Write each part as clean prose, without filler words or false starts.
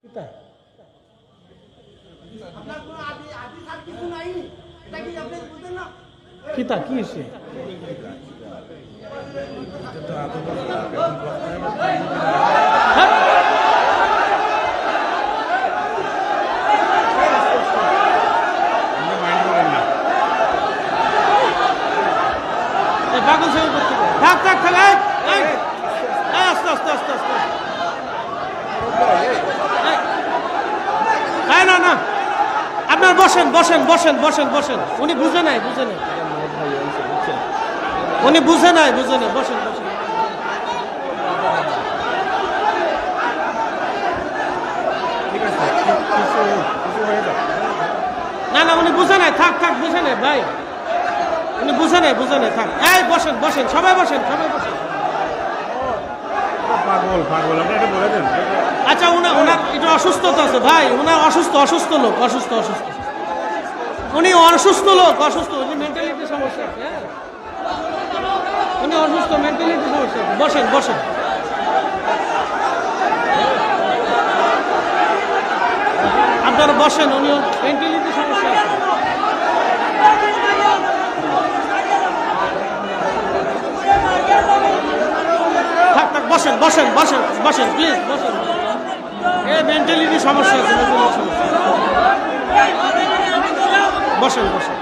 কিতা কিতা কি হয়েছে? পাগল সে থাক থাক থাক আস্তে আস্তে আস্তে আস্তে না না আপনার বসেন বসেন বসেন বসেন বসেন। উনি বুঝে নাই বুঝে নাই উনি বুঝে নাই বুঝে নাই বসেন বসেন। না না উনি বুঝে নাই থাক থাক বুঝে নাই ভাই উনি বুঝে নাই থাক। এই বসেন বসেন সবাই বসেন সবাই বসেন। পাগল পাগল আপনি এটা বলে দেন। আচ্ছা ওনার এটা অসুস্থতা আছে ভাই, ওনার অসুস্থ লোক অসুস্থ উনি অসুস্থ লোক অসুস্থ, উনি মেন্টালিটি সমস্যা আছে। হ্যাঁ উনি অসুস্থ মেন্টালিটি সমস্যা। বসেন বসেন আপনারা বসেন, উনি মেন্টালিটি সমস্যা আছে। থাক থাক বসেন বসেন বসেন বসেন প্লিজ বসেন। মেন্টালিটি সমস্যা আছে বসেন বসেন।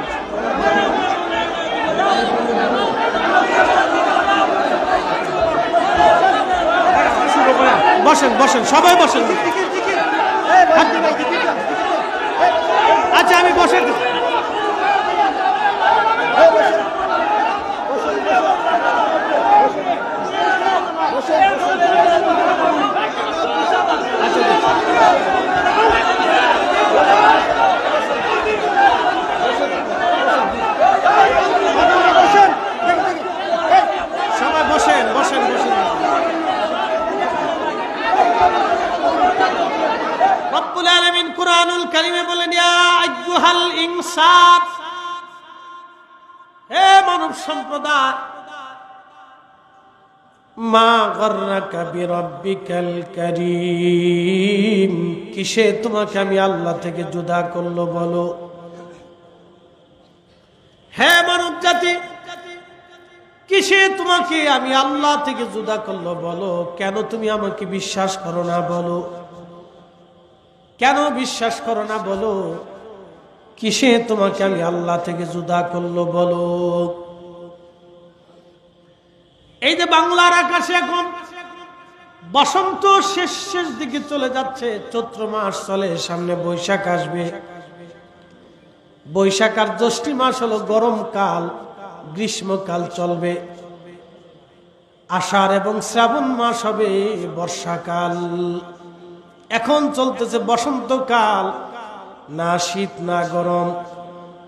বসেন বসেন সবাই বসেন। আচ্ছা আমি বসে সবাই বসেন বসেন বসেন। রব্বুল আলামিন কুরআনুল কারীমে বলেন ইয়া আইয়ুহাল ইনসান, হে মানব সম্প্রদায়, মা গররাকা বিরাব্বিকাল কারীম, কিসে তোমাকে আমি আল্লাহ থেকে জুদা করলো বলো। হে মানব জাতি, কিসে তোমাকে আমি আল্লাহ থেকে জুদা করলো বলো। কেন তুমি আমাকে বিশ্বাস করো না বলো, কেন বিশ্বাস করো না বলো। কিসে তোমাকে আমি আল্লাহ থেকে জুদা করলো বলো। এই যে বাংলার আকাশে এখন বসন্ত শেষ দিকে চলে যাচ্ছে, চৈত্র মাস চলে, সামনে বৈশাখ আসবে। বৈশাখ আর জ্যৈষ্ঠ মাস হলো গরমকাল, গ্রীষ্মকাল চলবে। আষাঢ় এবং শ্রাবণ মাস হবে বর্ষাকাল। এখন চলতেছে বসন্তকাল, না শীত না গরম,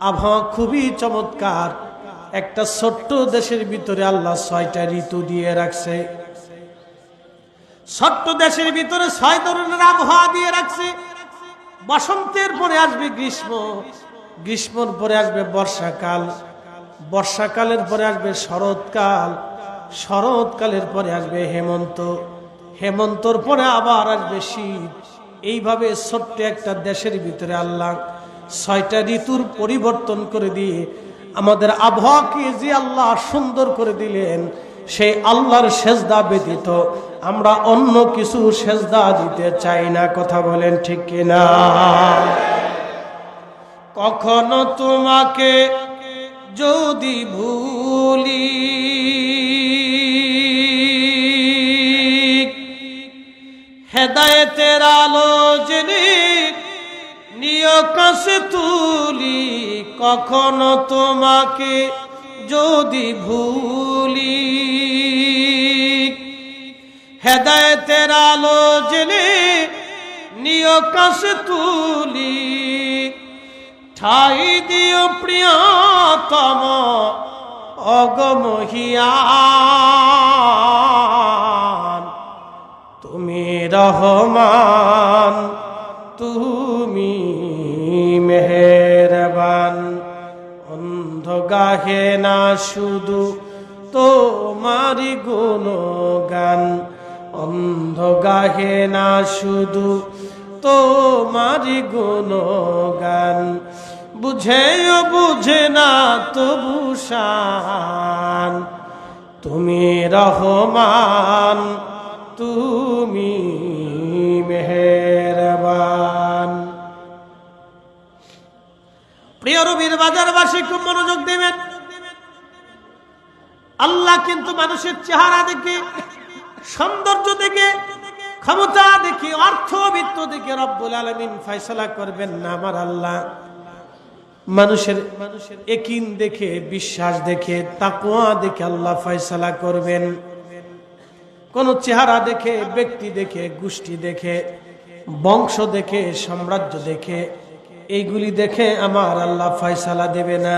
আবহাওয়া খুবই চমৎকার। একটা ছোট্ট দেশের ভিতরে আল্লাহ ৬টা ঋতু দিয়ে রাখছে। ছোট্ট দেশের ভিতরে ৬ ধরনের আবহাওয়া দিয়ে রাখছে। বসন্তের পরে আসবে গ্রীষ্ম, গ্রীষ্মর পরে আসবে বর্ষাকাল, বর্ষাকালের পরে আসবে শরৎকাল, শরৎকালের পরে আসবে হেমন্ত, হেমন্তর পরে আবার আসবে শীত। এইভাবে ছোট্ট একটা দেশের ভিতরে আল্লাহ ৬টা ঋতুর পরিবর্তন করে দিয়ে আমাদের আবহাওয়াকে যে আল্লাহ সুন্দর করে দিলেন, সেই আল্লাহর সেজদা ব্যতীত আমরা অন্য কিছু সেজদা দিতে চাই না। কথা বলেন ঠিক কিনা? কখনো তোমাকে যদি ভুলি, হেদায়েতের আলো জেনে নিয় কাছে তুলি। কখনো তোমাকে যদি ভুলি, হেদায়েতের আলো জেনে নিয় কাছে তুলি। ঠাই দিও প্রিয়তম অগমহিয়ান, তুমি রহমান তুমি মেহেরবান। অন্ধ গাহে না শুধু তোমারি গুণগান, অন্ধ গাহে না শুধু তোমারি গুণগান, বুঝেও বুঝে না তবু শান, তুমি রহমান তুমি মেহেরবান। প্রিয় রবির বাজারবাসী খুব মনোযোগ দেবেন। আল্লাহ কিন্তু মানুষের চেহারা দেখে, সৌন্দর্য দেখে, ক্ষমতা দেখে, অর্থবিত্ত দেখে রব্বুল আলামিন ফয়সালা করবেন না। আমার আল্লাহ মানুষের ইয়াকিন দেখে, বিশ্বাস দেখে, তাকওয়া দেখে আল্লাহ ফয়সালা করবেন। কোন চেহারা দেখে, ব্যক্তি দেখে, গোষ্ঠী দেখে, বংশ দেখে, সাম্রাজ্য দেখে, এইগুলি দেখে আমার আল্লাহ ফয়সালা দেবে না।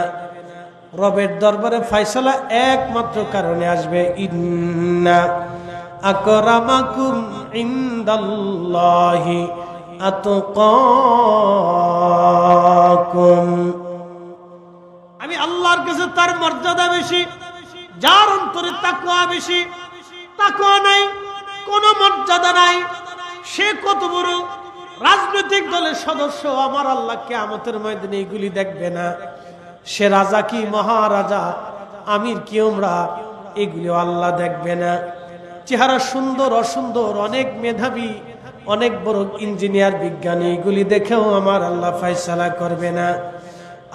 রবের দরবারে ফয়সালা একমাত্র কারণে আসবে, ইন্না আকরামাকুম ইনদাল্লাহি আতকাকুম। আমি আল্লাহর কাছে তার মর্যাদা বেশি, যার অন্তরে তাকওয়া বেশি। তাকওয়া নাই, কোনো মর্যাদা নাই, সে কত বড় রাজনৈতিক দলের সদস্য, আমার আল্লাহ কিয়ামতের ময়দানে এগুলি দেখবে না। সে রাজা কি মহারাজা, আমির কি ওমরা, এগুলিও আল্লাহ দেখবে না। চেহারা সুন্দর অসুন্দর, অনেক মেধাবী, অনেক বড় ইঞ্জিনিয়ার, বিজ্ঞানী, এগুলি দেখেও আমার আল্লাহ ফয়সালা করবে না।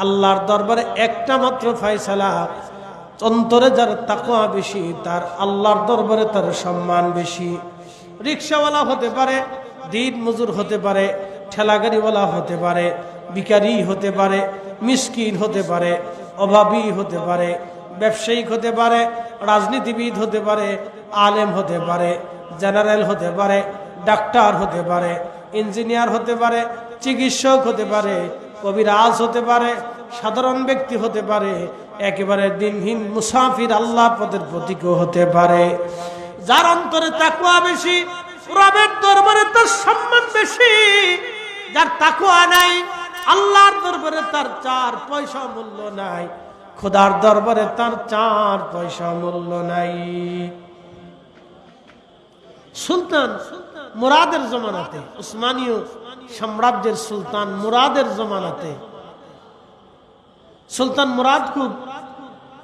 আল্লাহর দরবারে একটা মাত্র ফয়সালা, অন্তরে যার তাকওয়া বেশি তার আল্লাহর দরবারে তার সম্মান বেশি। রিকশাওয়ালা হতে পারে, দিন মজুর হতে পারে, ঠেলাগাড়িওয়ালা হতে পারে, ভিখারি হতে পারে, মিসকিন হতে পারে, অভাবী হতে পারে, ব্যবসায়িক হতে পারে, রাজনীতিবিদ হতে পারে, আলেম হতে পারে, জেনারেল হতে পারে, ডাক্তার হতে পারে, ইঞ্জিনিয়ার হতে পারে, চিকিৎসক হতে পারে, কবিরাজ হতে পারে, সাধারণ ব্যক্তি হতে পারে, একেবারে দিনহীন মুসাফির আল্লাহ পথের প্রতীকও হতে পারে। যার অন্তরে তাকওয়া বেশি, রবের দরবারে তার সম্মান বেশি। যার তাকওয়া নাই, আল্লাহর দরবারে তার 4 পয়সা মূল্য নাই, খোদার দরবারে তার 4 পয়সা মূল্য নাই। সুলতান মুরাদের জমানাতে, উসমানীয় সাম্রাজ্যের সুলতান মুরাদের জমানাতে, সুলতান মুরাদ খুব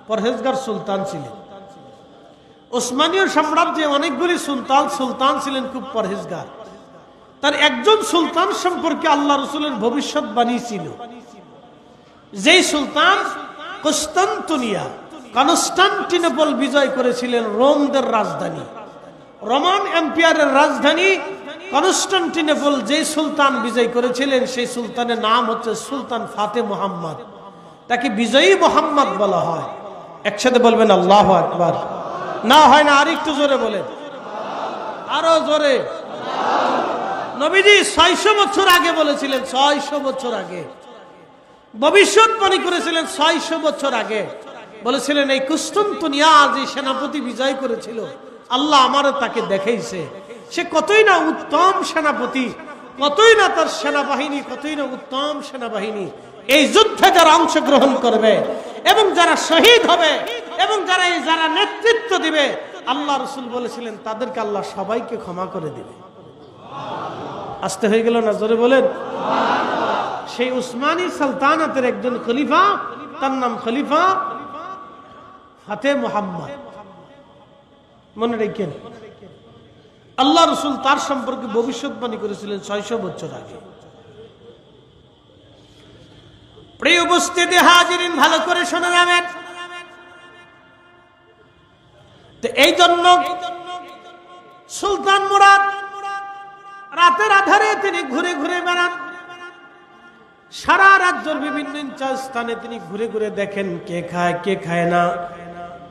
পরহেজগার সুলতান ছিলেন। উসমানীয় সাম্রাজ্যে অনেকগুলি সুলতান ছিলেন খুব পরহেজগার। তার একজন সুলতান সম্পর্কে আল্লাহ রাসূলের ভবিষ্যৎবাণী ছিল। যেই সুলতান কনস্টান্টিনোপল বিজয় করেছিলেন, রোমদের রাজধানী, রোমান এম্পায়ারের রাজধানী কনস্টান্টিনোপল যেই সুলতান বিজয় করেছিলেন, সেই সুলতানের নাম হচ্ছে সুলতান ফাতে মুহাম্মদ। তাকে বিজয়ী মোহাম্মদ বলা হয়। একসাথে বলবেন আল্লাহু আকবার। না হয় না, আরেকটু জোরে বলেন, আরো জোরে। নবীজি 600 বছর আগে বলেছিলেন, 600 বছর আগে ভবিষ্যৎবাণী করেছিলেন। 600 বছর আগে বলেছিলেন, এই কুস্তান্তনিয়া যে সেনাপতি বিজয় করেছিল, আল্লাহ আমারও তাকে দেখাইছে। সে কতই না উত্তম সেনাপতি, কতই না তার সেনাবাহিনী, কতই না উত্তম সেনাবাহিনী। এই যুদ্ধে যারা অংশগ্রহণ করবে এবং যারা শহীদ হবে এবং যারা নেতৃত্ব দিবে, আল্লাহ রাসূল বলেছিলেন তাদেরকে আল্লাহ সবাইকে ক্ষমা করে দিবে। আসতে হয়ে গেল না, জোরে বলেন। সেই উসমানী সালতানাতের একজন খলিফা, তার নাম খলিফা ফাতে মুহাম্মদ। মনে রাখেন, আল্লাহ রাসূল তার সম্পর্কে ভবিষ্যৎবাণী করেছিলেন 600 বছর আগে। প্রিয় উপস্থিতি হাজিরিন, ভালো করে শুনে নেবেন। তো এই জন্য সুলতান মুরাদ রাতের আধারে তিনি ঘুরে ঘুরে বেড়ান। সারা রাজ্যের বিভিন্ন স্থানে তিনি ঘুরে ঘুরে দেখেন কে খায় কে খায় না,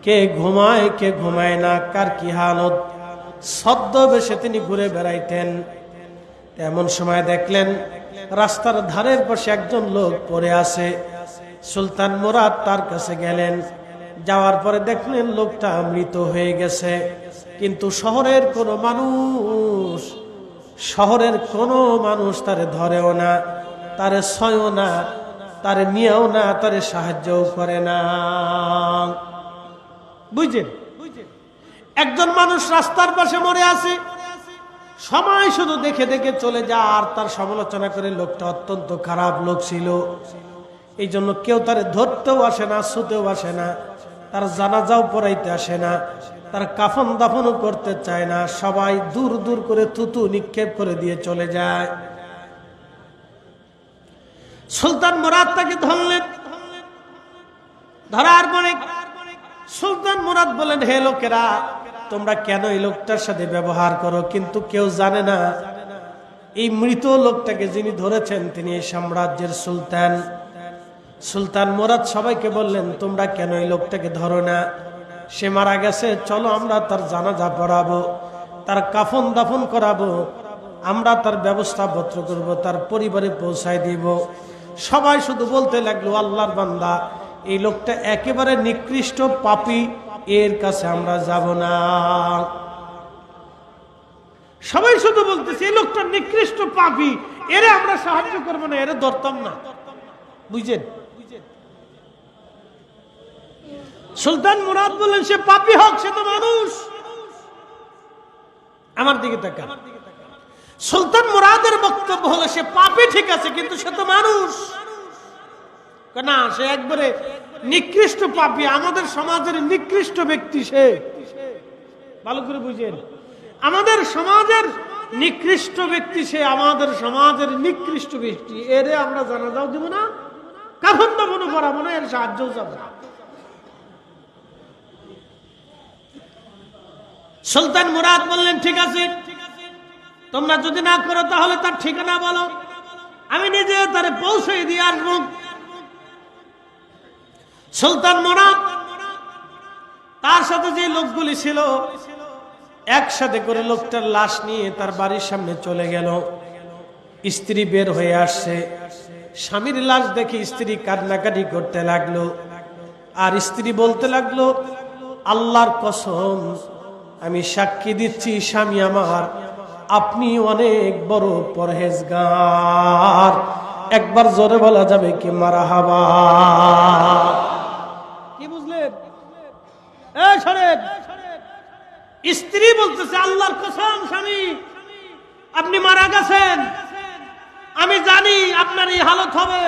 কে ঘুমায় কে ঘুমায় না, কার কি হালত। ছদ্মবেশে তিনি ঘুরে বেড়াইতেন। এমন সময় দেখলেন রাস্তার ধারের পাশে একজন লোক পড়ে আছে। সুলতান মুরাদ তার কাছে গেলেন। যাওয়ার পরে দেখলেন লোকটা মৃত হয়ে গেছে। কিন্তু শহরের কোনো মানুষ তারে ধরেও না, তারে ছয়ও না, তারে নিয়েও না, তারে সাহায্যও করে না। বুঝছেন, একজন মানুষ রাস্তার পাশে মরে আছে, সবাই শুধু দেখে দেখে চলে যায় আর তার সমালোচনা করে। লোকটা অত্যন্ত খারাপ লোক ছিল, এই জন্য কেউ তারে ধরতেও আসে না, ছুতেও আসে না, তার জানাজাও পড়াইতে আসে না, তার কাফন দাফনও করতে চায় না। সবাই দূর দূর করে থুতু নিক্ষেপ করে দিয়ে চলে যায়। সুলতান মুরাদ তাকে ধরলেন। ধরার পরে সুলতান মুরাদ বলেন, হে লোকেরা, তোমরা কেন এই লোকটার সাথে ব্যবহার করো? কিন্তু কেউ জানে না এই মৃত লোকটাকে যিনি ধরেছেন তিনি এই সাম্রাজ্যের সুলতান। সুলতান মুরাদ সবাইকে বললেন, তোমরা কেন এই লোকটাকে ধরো না? সে মারা গেছে, চলো আমরা তার জানাজা পড়াবো, তার কাফন দাফন করাবো, আমরা তার ব্যবস্থাপত্র করব, তার পরিবারে পৌঁছায় দিব। সবাই শুধু বলতে লাগলো, আল্লাহর বান্দা, এই লোকটা একেবারে নিকৃষ্ট পাপী, এর কাছে আমরা যাব না। সবাই শুধু বলতেছে, এই লোকটা নিকৃষ্ট পাপী, এরে আমরা সাহায্য করবো না, এরে ধরতাম না। বুঝছেন? সুলতান মুরাদ বললেন, সে পাপী হোক, সে তো মানুষ। আমার দিকে তাকান। সুলতান মুরাদের বক্তব্য হলো, সে পাপী ঠিক আছে, কিন্তু সে তো মানুষ না, সে একবারে নিকৃষ্ট পাপী, আমাদের সমাজের নিকৃষ্ট ব্যক্তি সে। ভালো করে বুঝেন, আমাদের সমাজের নিকৃষ্ট ব্যক্তি সে, আমাদের সমাজের নিকৃষ্ট ব্যক্তি, এরে আমরা জানাজাও দেব না, কাফন দাফনও করাবো না, এর সাহায্যও যাবো না। সুলতান মুরাদ বললেন, ঠিক আছে, তোমরা যদি না করো তাহলে তার ঠিকানা বলো, আমি নিজে তারে পৌঁছে দিয়ে আসবো। সুলতান মুরাদ তার সাথে যে লোকগুলি ছিল একসাথে করে লোকটার লাশ নিয়ে তার বাড়ির সামনে চলে গেল। স্ত্রী বের হয়ে আসছে, স্বামীর লাশ দেখে স্ত্রী কান্নাকাটি করতে লাগলো, আর স্ত্রী বলতে লাগলো, আল্লাহর কসম, আমি সাক্ষী দিচ্ছি স্বামী আমার, আপনি অনেক বড় পরহেজগার। একবার জোরে বলা যাবে কি মারহাবা? কি বুঝলেন? স্ত্রী বলতেছে, আল্লাহর কসম স্বামী, আপনি মারা গেছেন, আমি জানি আপনার এই হালত হবে,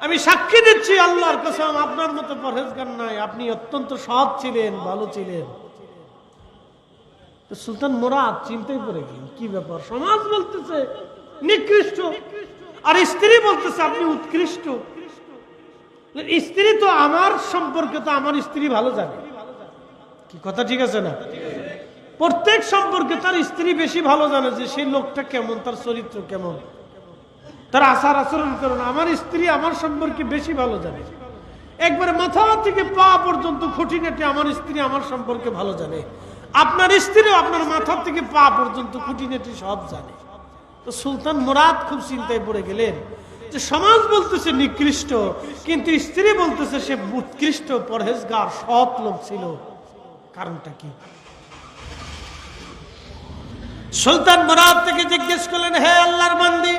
আমি সাক্ষী দিচ্ছি আল্লাহর কসম, আপনার মতো পরহেজগার নাই, আপনি অত্যন্ত সৎ ছিলেন, ভালো ছিলেন। তো সুলতান মুরাদ চিন্তায় পড়ে গেলেন, কি ব্যাপার, সমাজ বলতেছে নিকৃষ্ট আর স্ত্রী বলতেছে আপনি উৎকৃষ্ট। স্ত্রী তো আমার সম্পর্কে তো আমার স্ত্রী ভালো জানে, কি কথা ঠিক আছে না? প্রত্যেক সম্পর্কে তার স্ত্রী বেশি ভালো জানে যে সেই লোকটা কেমন, তার চরিত্র কেমন, তার আচার আচরণ কেমন। আমার স্ত্রী আমার সম্পর্কে বেশি ভালো জানে, একবারে মাথা থেকে পা পর্যন্ত খুঁটিনাটি আমার স্ত্রী আমার সম্পর্কে ভালো জানে। আপনার স্ত্রীও আপনার মাথা থেকে পা পর্যন্ত খুঁটিনাটি সব জানে। তো সুলতান মুরাদ খুব চিন্তায় পড়ে গেলেন যে সমাজ বলতেছে নিকৃষ্ট, কিন্তু স্ত্রী বলতেছে সে উৎকৃষ্ট, পরহেজগার, সৎ লোক ছিল, কারণটা কি? সুলতান মুরাদ থেকে জিজ্ঞেস করলেন, হে আল্লাহর বান্দী,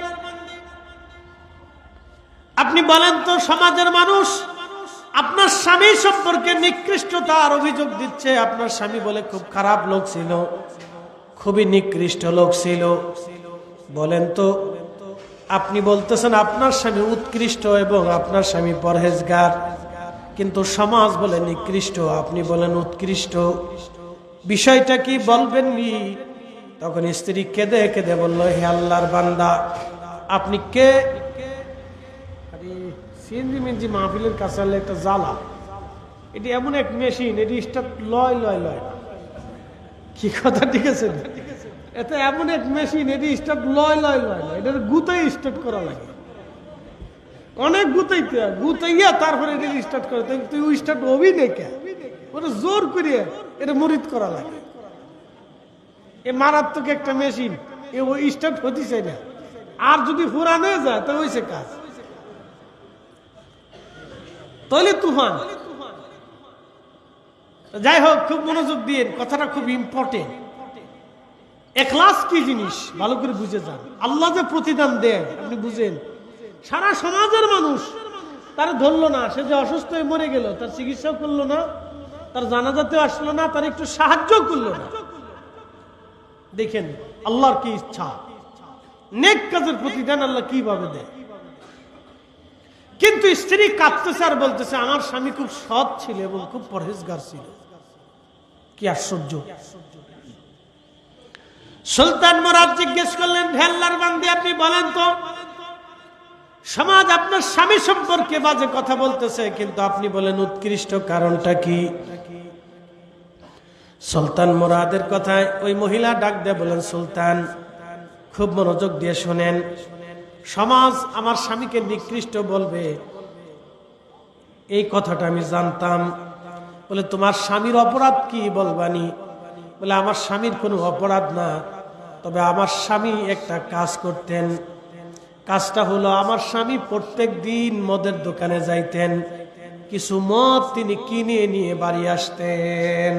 আপনি বলেন তো, সমাজের মানুষ আপনার স্বামী সম্পর্কে নিকৃষ্টতার অভিযোগ দিচ্ছে, আপনার স্বামী বলে খুব খারাপ লোক ছিল, খুবই নিকৃষ্ট লোক ছিল। বলেন তো, আপনি বলতেছেন আপনার স্বামী উৎকৃষ্ট এবং আপনার স্বামী পরহেজগার, কিন্তু সমাজ বলে নিকৃষ্ট, আপনি বলেন উৎকৃষ্ট, বিষয়টা কি বলবেননি? তখন স্ত্রী কেঁদে কেঁদে বলল, হে আল্লাহর বান্দা, আপনি কে? সিএনজি মিনজি মাহফিলের কাছে একটা জ্বালা, এটি এমন এক মেশিন, এটি স্টার্ট লয় লয় লয়, কি কথা ঠিক আছে? এটা এমন এক মেশিন, এটি স্টার্ট লয় লয় লয় না, এটার গুতাই স্টার্ট করা লাগে, অনেক গুতাইয়া তারপরে এটা স্টার্ট করে। তুই স্টার্ট হবি না কে? ওটা জোর করিয়া এটা মরিত করা লাগে। এ মারাত্মক একটা মেশিন, এ ওই স্টার্ট হতে চাই না, আর যদি ফুরানো যায় তো হয়েছে কাজ, তাহলে তুফান। যাই হোক, খুব মনোযোগ দিয়ে, কথাটা খুব ইম্পর্টেন্ট। ইখলাস কি জিনিস ভালো করে বুঝে যান। আল্লাহ যে প্রতিদান দেয় আপনি বুঝেন। সারা সমাজের মানুষ তার ধরলো না, সে যে অসুস্থ হয়ে মরে গেল, তার চিকিৎসাও করলো না, তার জানাজাতেও আসলো না, তার একটু সাহায্য করলো না। দেখেন আল্লাহর কি ইচ্ছা, নেক কাজের প্রতিদান আল্লাহ কিভাবে দেয়। কিন্তু স্ত্রী কাঁদতেছে আর বলতেছে আমার স্বামী খুব সৎ ছিল এবং খুব পরহেজগার ছিল। কি আশ্চর্য! সুলতান মুরাদ জিজ্ঞেস করলেন, হে আল্লাহর বান্দী, আপনি বলেন তো, সমাজ আপনার স্বামী সম্পর্কে বাজে কথা বলতেছে, কিন্তু আপনি বলেন উৎকৃষ্ট, কারণটা কি? সুলতান মুরাদের কথায় ওই মহিলা ডাক দিয়ে বলেন, সুলতান খুব মনোযোগ দিয়ে শোনেন, সমাজ আমার স্বামীকে নিকৃষ্ট বলবে এই কথাটা আমি জানতাম। বলে তোমার স্বামীর অপরাধ কি বলবানি? বলে আমার স্বামীর কোনো অপরাধ না, তবে আমার স্বামী একটা কাজ করতেন। কাজটা হলো আমার স্বামী প্রত্যেক দিন মদের দোকানে যাইতেন, কিছু মদ তিনি কিনে নিয়ে বাড়ি আসতেন।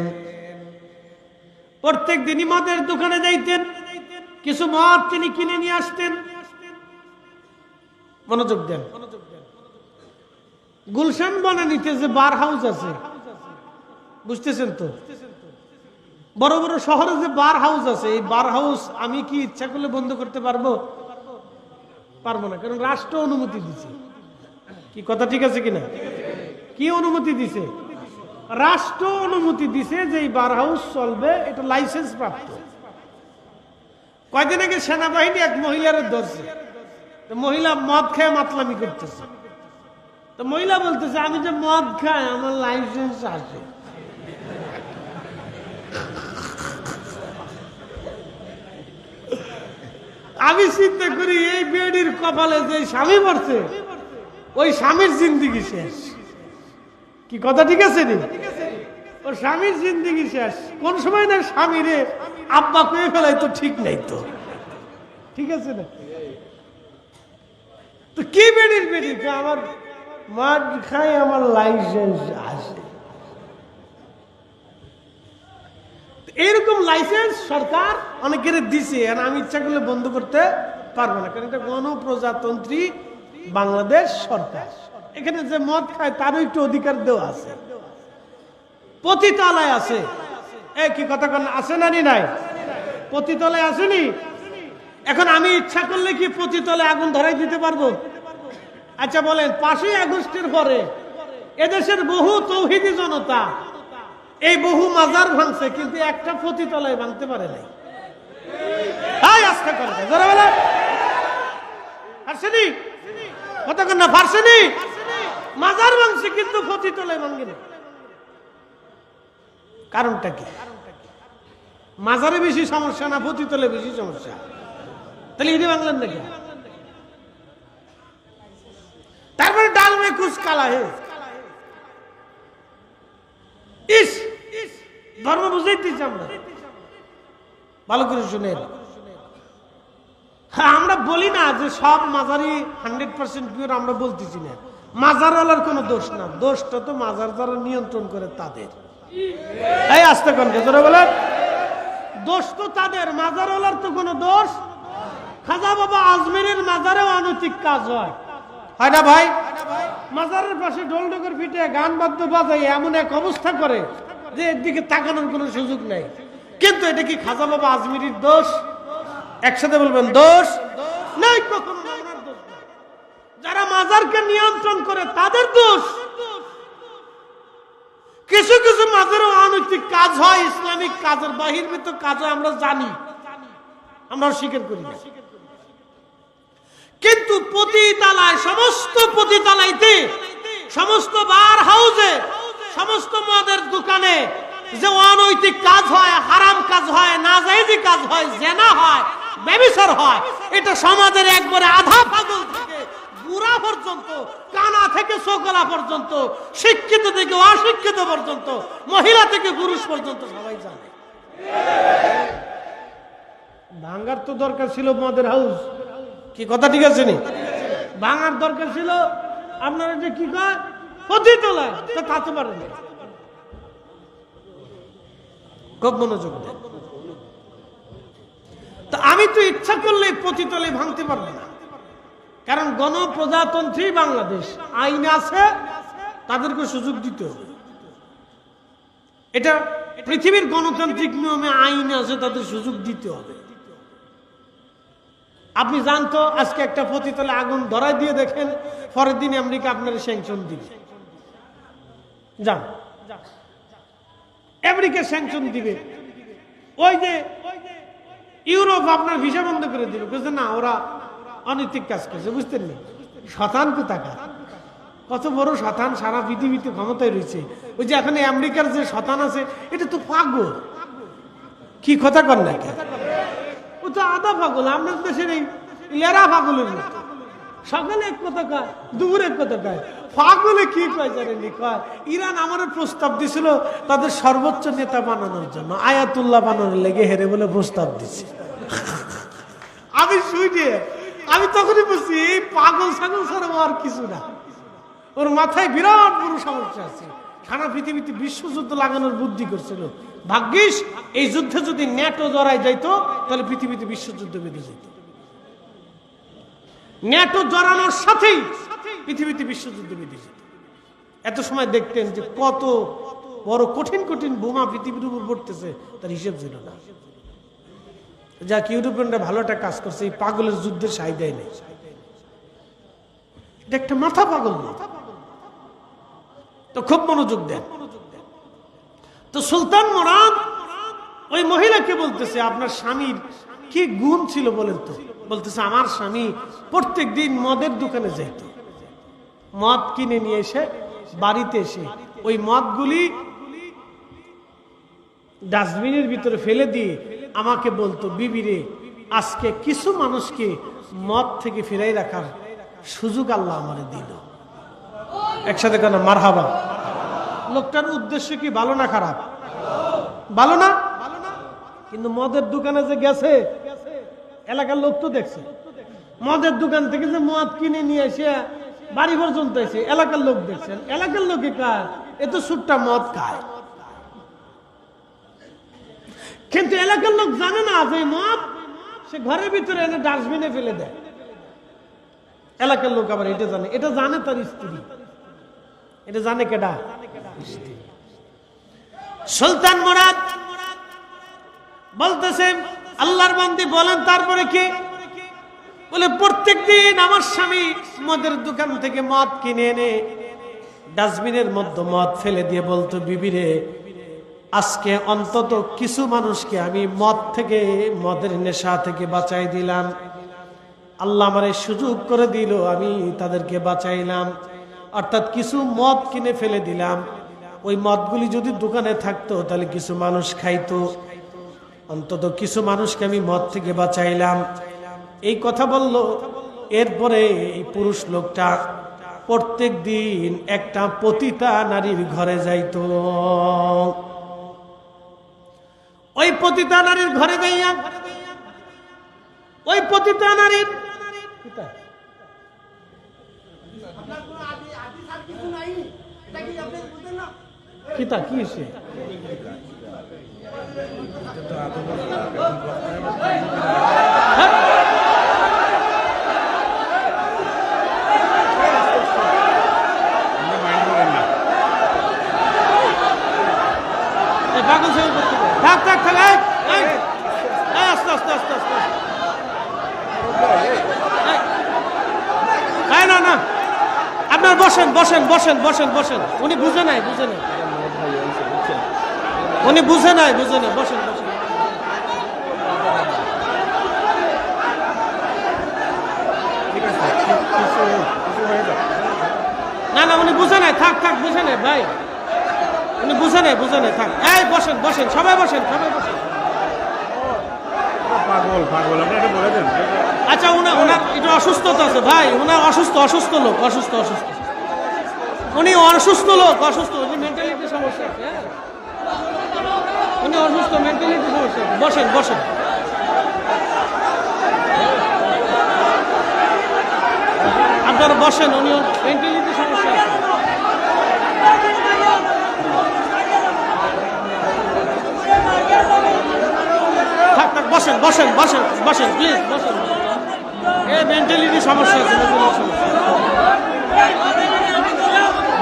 প্রত্যেক দিনই মদের দোকানে যাইতেন, কিছু মদ তিনি কিনে নিয়ে আসতেন। মনোযোগ দেন। গুলশান বনানীতে যে বার হাউস আছে, বুঝতেছেন তো, বড় বড় শহরে যে বার হাউস আছে, এই বার হাউস আমি কি ইচ্ছা করলে বন্ধ করতে পারবো? পারবো না, কারণ রাষ্ট্র অনুমতি দিছে। কি কথা ঠিক আছে কিনা? কি অনুমতি দিছে? রাষ্ট্র অনুমতি দিছে যে এই বার হাউস চলবে, এটা লাইসেন্স প্রাপ্ত। কয়দিন আগে সেনাবাহিনী এক মহিলার ধরছে, তো মহিলা মদ খেয়ে মাতলামি করতেছে। তো মহিলা বলতেছে, আমি যে মদ খাই আমার লাইসেন্স আছে। আমি চিন্তা করি এই বেডির কপালে যে স্বামী পড়ছে, ওই স্বামীর জিন্দিগি শেষ। কি কথা ঠিক আছে নি? ওর স্বামীর জিন্দিগি শেষ। কোন সময় না স্বামীরে আব্বা কয়ে ফেলাই তো ঠিক নাই তো, ঠিক আছে না? তো কি বেডির বেডি আমার মদ খাই আমার লাইসেন্স আছে। এরকম লাইসেন্স সরকার অনেকের দিছে, আর আমি ইচ্ছা করলে বন্ধ করতে পারবো না, কারণ এটা গণপ্রজাতন্ত্রী বাংলাদেশ সরকার। এখানে যে মদ খায় তারও একটু অধিকার দেওয়া আছে, পতিতালয় আছে। কি কথা আছে না নাই? পতিতালয় আসেনি? এখন আমি ইচ্ছা করলে কি পতিতালয়ে আগুন ধরাই দিতে পারবো? আচ্ছা বলেন, 5ই আগস্টের পরে এদেশের বহু তৌহিদি জনতা এই বহু মাজার ভাঙছে, কিন্তু একটা পতিতালয় ভাঙতে পারে নাই। আস্থা করে কতক্ষণ না ফারসেনি মাজার ভাঙছে, কিন্তু পতিতালয় ভাঙে না। কারণটা কি? মাজারে বেশি সমস্যা না পতিতালয়ে বেশি সমস্যা? তাহলে এটা বাংলার নাকি? তারপরে ডাল মে কুছ কালা হে। ইস ধর্ম বুঝাইতেছি আমরা, ভালো করে শুনেন। হ্যাঁ, আমরা বলি না যে সব মাজারি 100% পিওর, আমরা বলতেছি না। মাজারওয়ালার কোনো দোষ না, দোষটা তো মাজার যারা নিয়ন্ত্রণ করে তাদের। এই আস্তে কোন জোরে বলেন, দোষ তো তাদের, মাজারওয়ালার তো কোনো দোষ। খাজা বাবা আজমেরের মাজারেও অনৈতিক কাজ হয়, হয় না ভাই? মাজারের পাশে ঢোল ঢোকের পিঠে গান বাদ্য বাজাই এমন এক অবস্থা করে যে এর দিকে তাকানোর কোনো সুযোগ নেই। কিন্তু এটা কি খাজা বাবা আজমিরির দোষ? একসাথে বলবেন, দোষ নাই, কখনো না, ওনার দোষ না। যারা মাজারকে নিয়ন্ত্রণ করে তাদের দোষ। কিছু কিছু মাজারেও অনৈতিক কাজ হয়, ইসলামিক কাজের বহির্ভূত কাজ হয়, আমরা জানি, আমরা স্বীকার করি না। কিন্তু পতিতালয়, সমস্ত পতিতালয়তে, সমস্ত বার হাউসে, সমস্ত মদের দোকানে যে অনৈতিক কাজ হয়, হারাম কাজ হয়, নাজায়েজি কাজ হয়, জেনা হয়, ব্যভিচার হয়, এটা সমাজের একবারে আধা পাগল থেকে বুড়া পর্যন্ত, কানা থেকে চোখলা পর্যন্ত, শিক্ষিত থেকে অশিক্ষিত পর্যন্ত, মহিলা থেকে পুরুষ পর্যন্ত সবাই জানে। ভাঙ্গার তো দরকার ছিল মদের হাউস, কি কথা ঠিক আছে নি? ভাঙার দরকার ছিল আপনারা যে কি কয় পতিতালয়, তা থাকতে পারেন। খুব মনোযোগ দেন। তা আমি তো ইচ্ছা করলে পতিতালয় ভাঙতে পারবো না, কারণ গণপ্রজাতন্ত্রী বাংলাদেশ, আইন আছে, তাদেরকে সুযোগ দিতে হবে। এটা পৃথিবীর গণতান্ত্রিক নিয়মে আইন আছে, তাদের সুযোগ দিতে হবে। আপনি জানতো আজকে একটা পতিতলে আগুন ধরায় দিয়ে দেখেন, পরের দিন আমেরিকা আপনার স্যাংশন দিবে। যান, আমেরিকা স্যাংশন দিবে। ওই যে ইউরোপ আপনার ভিসা বন্ধ করে দিবে, বুঝলেন না? ওরা অনৈতিক কাজ করছে, বুঝতেন না? শতান কোথাকার, কত বড় শতান সারা পৃথিবীতে ক্ষমতায় রয়েছে। ওই যে এখন আমেরিকার যে শতান আছে, এটা তো পাগল। কি কথা কর না, ও তো আধা পাগল। আপনার দেশের এই লেরা পাগলের মতো, সকালে এক কথা কয়, দুপুরে এক কথা কয়। পাগলে কি কয় জানেনি? কয় ইরান আমার প্রস্তাব দিছিল তাদের সর্বোচ্চ নেতা বানানোর জন্য, আয়াতুল্লাহ বানানোর লেগে হেরে বলে প্রস্তাব দিছে। আমি শুনে আমি তখনই বলছি, এই পাগল ছাগল ছাড়া আর কিছু না। ওর মাথায় বিরাট বড় সমস্যা আছে। সারা পৃথিবীতে বিশ্বযুদ্ধ লাগানোর বুদ্ধি করছিল। ভাগ্যিস এই যুদ্ধে যদি ন্যাটো জড়ায় যাইতো, তাহলে পৃথিবীতে বিশ্বযুদ্ধ বেঁধে যেত। ন্যাটো জড়ানোর সাথেই পৃথিবীতে বিশ্বযুদ্ধ বেঁধে যেত। এত সময় দেখতেন যে কত বড় কঠিন কঠিন বোমা পৃথিবীর উপর পড়তেছে, তার হিসেব ছিল না। যা কি ইউরোপিয়ানরা ভালো একটা কাজ করছে, এই পাগলের যুদ্ধের চাহিদাই নেই। এটা একটা মাথা পাগল না। তো খুব মনোযোগ দেন। তো সুলতান মুরাদ ওই মহিলাকে বলতেছে, আপনার স্বামীর কি গুণ ছিল বলেন তো? বলতেছে, আমার স্বামী প্রত্যেক দিন মদের দোকানে যাইত, মদ কিনে নিয়ে এসে বাড়িতে এসে ওই মদগুলি ডাস্টবিনের ভিতরে ফেলে দিয়ে আমাকে বলতো, বিবি রে, আজকে কিছু মানুষকে মদ থেকে ফিরাই রাখার সুযোগ আল্লাহ আমারে দিল। একসাথে কেন মারহাবা। লোকটার উদ্দেশ্য কি ভালো না খারাপ? ভালো না? কিন্তু মদের দোকানে যে গেছে, এলাকার লোক তো দেখছে। মদের দোকান থেকে যে মদ কিনে নিয়ে এসে বাড়ি পর্যন্ত এসে এলাকার লোক দেখছেন। এলাকার লোকে কার এ তো সুট্টা মদ খায়, কিন্তু এলাকার লোক জানে না যে মদ সে ঘরের ভিতরে এনে ডাস্টবিনে ফেলে দেয়। এলাকার লোক আবার এটা জানে, এটা জানে তার স্ত্রী। এটা জানে কেডা? সুলতান মুরাদ বলতেছে, আল্লাহর বান্দি বলেন তারপরে কি? বলে, প্রত্যেকদিন আমার স্বামী মদের দোকান থেকে মদ কিনে এনে ডাস্টবিনের মধ্যে মদ ফেলে দিয়ে বলতো, বিবি রে, আজকে অন্তত কিছু মানুষকে আমি মদ থেকে, মদের নেশা থেকে বাঁচাই দিলাম। আল্লাহ আমারে সুযোগ করে দিল, আমি তাদেরকে বাঁচাইলাম। অর্থাৎ কিছু মদ কিনে ফেলে দিলাম। ওই মদগুলি যদি দোকানে থাকতো তাহলে কিছু মানুষ খাইতো। অন্তত কিছু মানুষকে আমি মদ থেকে বাঁচাইলাম। এই কথা বলল। এরপরে এই পুরুষ লোকটা প্রত্যেক দিন একটা পতিতা নারীর ঘরে যাইতো। ওই পতিতা নারীর ঘরে যাইয়া ওই পতিতা নারীর কিতা কি সে পাগল ছেলে করতে থাক থাক থাক, আস্তে আস্তে আস্তে আস্তে। না না, আপনার বসেন বসেন বসেন বসেন বসেন। উনি বুঝে নাই, বুঝে নাই, উনি বুঝে নাই, বুঝে নাই। বসেন বসেন। না না, উনি বুঝে নাই, থাক থাক, বুঝে নাই ভাই, উনি বুঝে নাই, বুঝে নাই, থাক। এই বসেন বসেন, সবাই বসেন, সবাই বসেন। পাগল পাগল, আপনি এটা বলে দেন। আচ্ছা, ওনার একটু অসুস্থতা আছে ভাই, ওনার অসুস্থ, অসুস্থ লোক, অসুস্থ অসুস্থ, উনি অসুস্থ লোক, অসুস্থ, উনি মেন্টালিটি সমস্যা আছে। উনি অসুস্থ, মেন্টালিটি সমস্যা আছে। বসেন বসেন। আপনারা বসেন, উনি মেন্টালিটি সমস্যা আছে। থাক থাক, বসেন বসেন বসেন বসেন, প্লিজ বসেন। এই মেন্টালিটি সমস্যা আছে,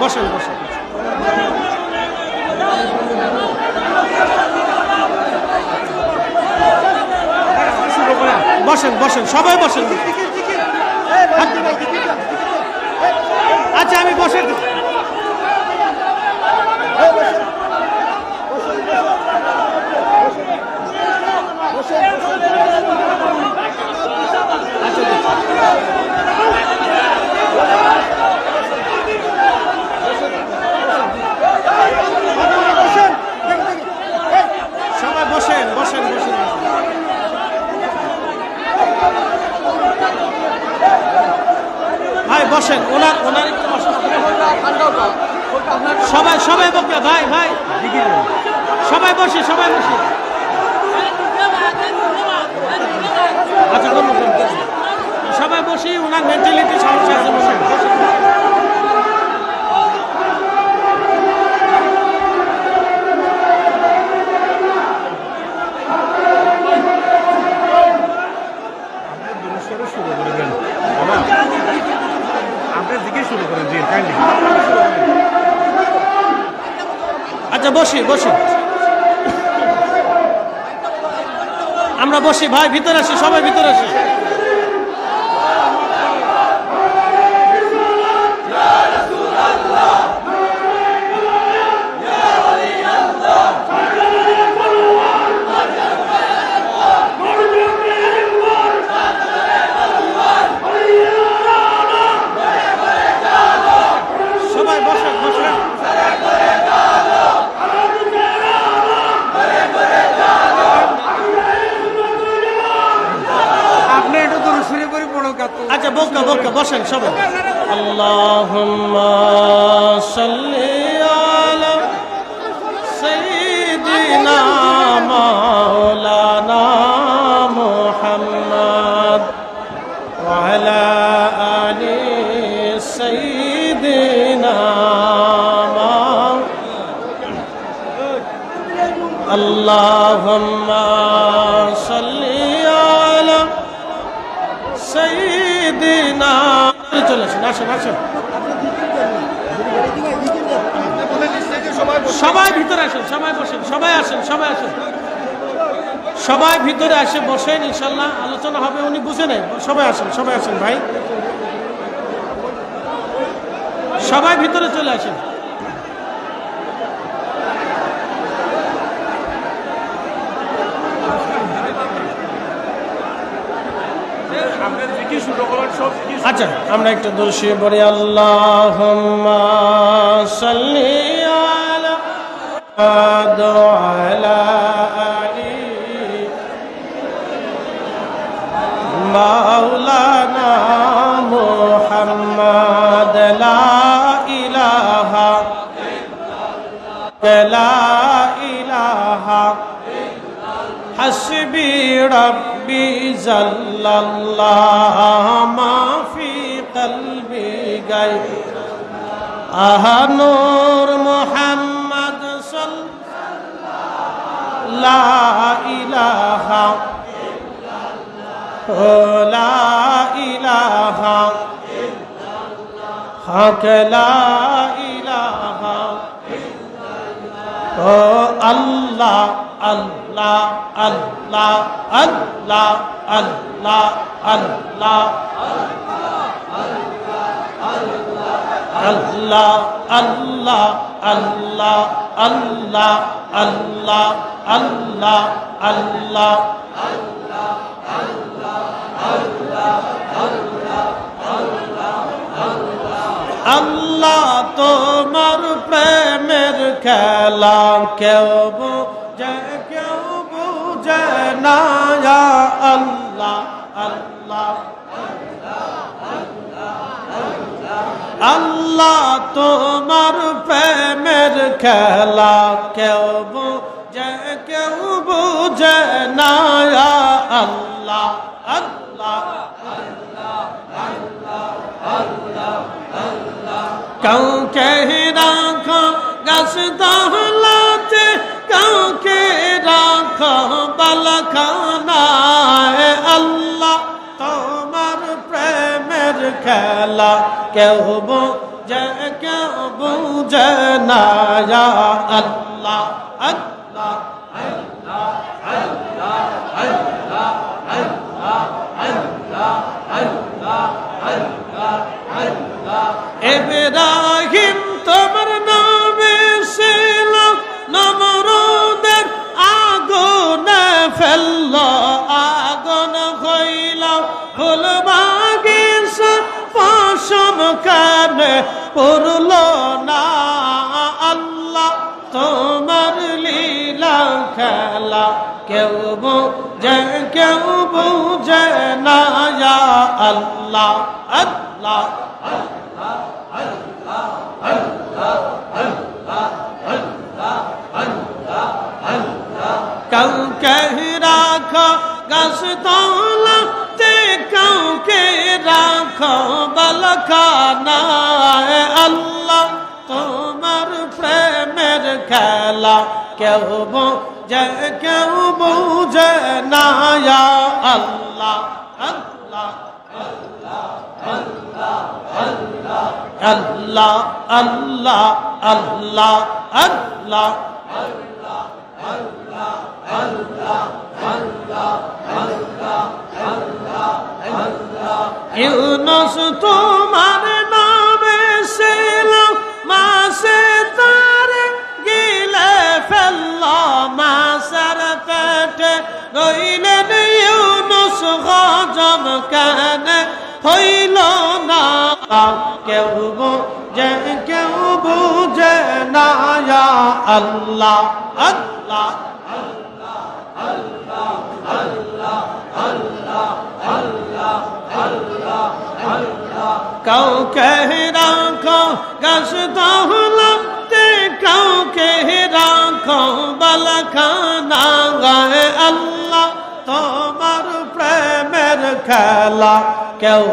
বসেন বসেন। বসেন বসেন সবাই বসেন। আচ্ছা আমি বসে সবাই বসেন বসেন বসেন। ভাই বসেন, ওনার ওনার একটু অসুস্থ। সবাই সবাই বকে ভাই ভাই সবাই বসে সবাই বসে। আচ্ছা করুন, সবাই বসি, ওনার মেন্টালিটি সমস্যা আছে, বসে শুরু করে দেন। আপনার দিকে শুরু করেন, জি কাইন্ডলি। আচ্ছা বসি বসি, আমরা বসি ভাই, ভিতরে আসি সবাই, ভিতরে আসি। সবাই বসেন বসেন। আপনি একটু দূরে সরে পড়ে পড়ো কাত। আচ্ছা বক্কা বক্কা বসেন সবাই। আল্লাহুম্মা সাল্লি আলা সাইয়্যিদিনা মাওলানা মুহাম্মদ ওয়া আলা আলি সাইয়্যিদিনা আল্লাহুম্মা সাল্লি আলা সাইয়্যিদিনা। চলে আসেন, আসেন আসেন সবাই ভিতরে আসেন, সবাই বসেন, সবাই আসেন, সবাই আসেন, সবাই ভিতরে আসে বসেন, ইনশাল্লাহ আলোচনা হবে, উনি বুঝে নেই। সবাই আসেন, সবাই আসেন ভাই, সবাই ভিতরে চলে আসেন। আপনার দিকে শুরু করার সব কিছু। আচ্ছা আমরা একটু দূর শুয়ে পড়ি। আল্লাহুম্মা সাল্লি আলা আলা আলি মাওলানা মুহাম্মদ লা ইলাহা লা ইলাহা হাসবি রব্বি জাল্লাল্লাহ মা ফি কলবি গায় আহা নূর মুহাম্মদ সাল্লাল্লাহু লা ইলাহা লা ইলাহা হক লা ইলাহা ও আল্লাহ আল্লাহ আল্লাহ আল্লাহ আল্লাহ আল্লাহ আল্লাহ আল্লাহ আল্লাহ আল্লাহ আল্লাহ আল্লাহ আল্লাহ আল্লাহ তোমার প্রেমের খেলা কেউ বুঝে কেউ বুঝে না ইয়া আল্লাহ আল্লাহ আল্লাহ তোমার প্রেমের খেলা কেউ বুঝে কেউ বুঝে না ইয়া আল্লাহ আল্লাহ কাউকে রাখো গাছ দাহলাতে, কাউকে রাখো বালখানায়, আল্লাহ তোমার প্রেমের খেলা কেউ বুঝে কেউ বুঝে না ইয়া আল্লাহ আল্লাহ আল্লাহ আল্লাহ আল্লাহ আল্লাহ ইব্রাহিম তোমার নামে ছিল নমরুদের আগুনে ফেলল আগুন হইল ফুল বাগিচা পশম কানে পড়ল না আল্লাহ তোমার লীলা খেলা কেউ বুঝে না ইয়া আল্লাহ আল্লাহ কাউকে রাখো গাছ তলাতে কাউকে রাখো বালখানায় আল্লাহ তোমার প্রেমের খেলা কেউ বুঝে না ইয়া আল্লাহ আল্লাহ আল্লাহ আল্লাহ আল্লাহ আল্লাহ ইউনুস তোমার নামে ছিল মাসে তার গিলে ফেলল মাসের পেটে রইলেন ইউনুস হজম কেন হইল না কেউ বুঝে না ইয়া আল্লাহ আল্লাহ কাউকে রাখো গাছ তলাতে কাউকে রাখো বালখানা গায়ে আল্লাহ তোমার প্রেমের খেলা কেউ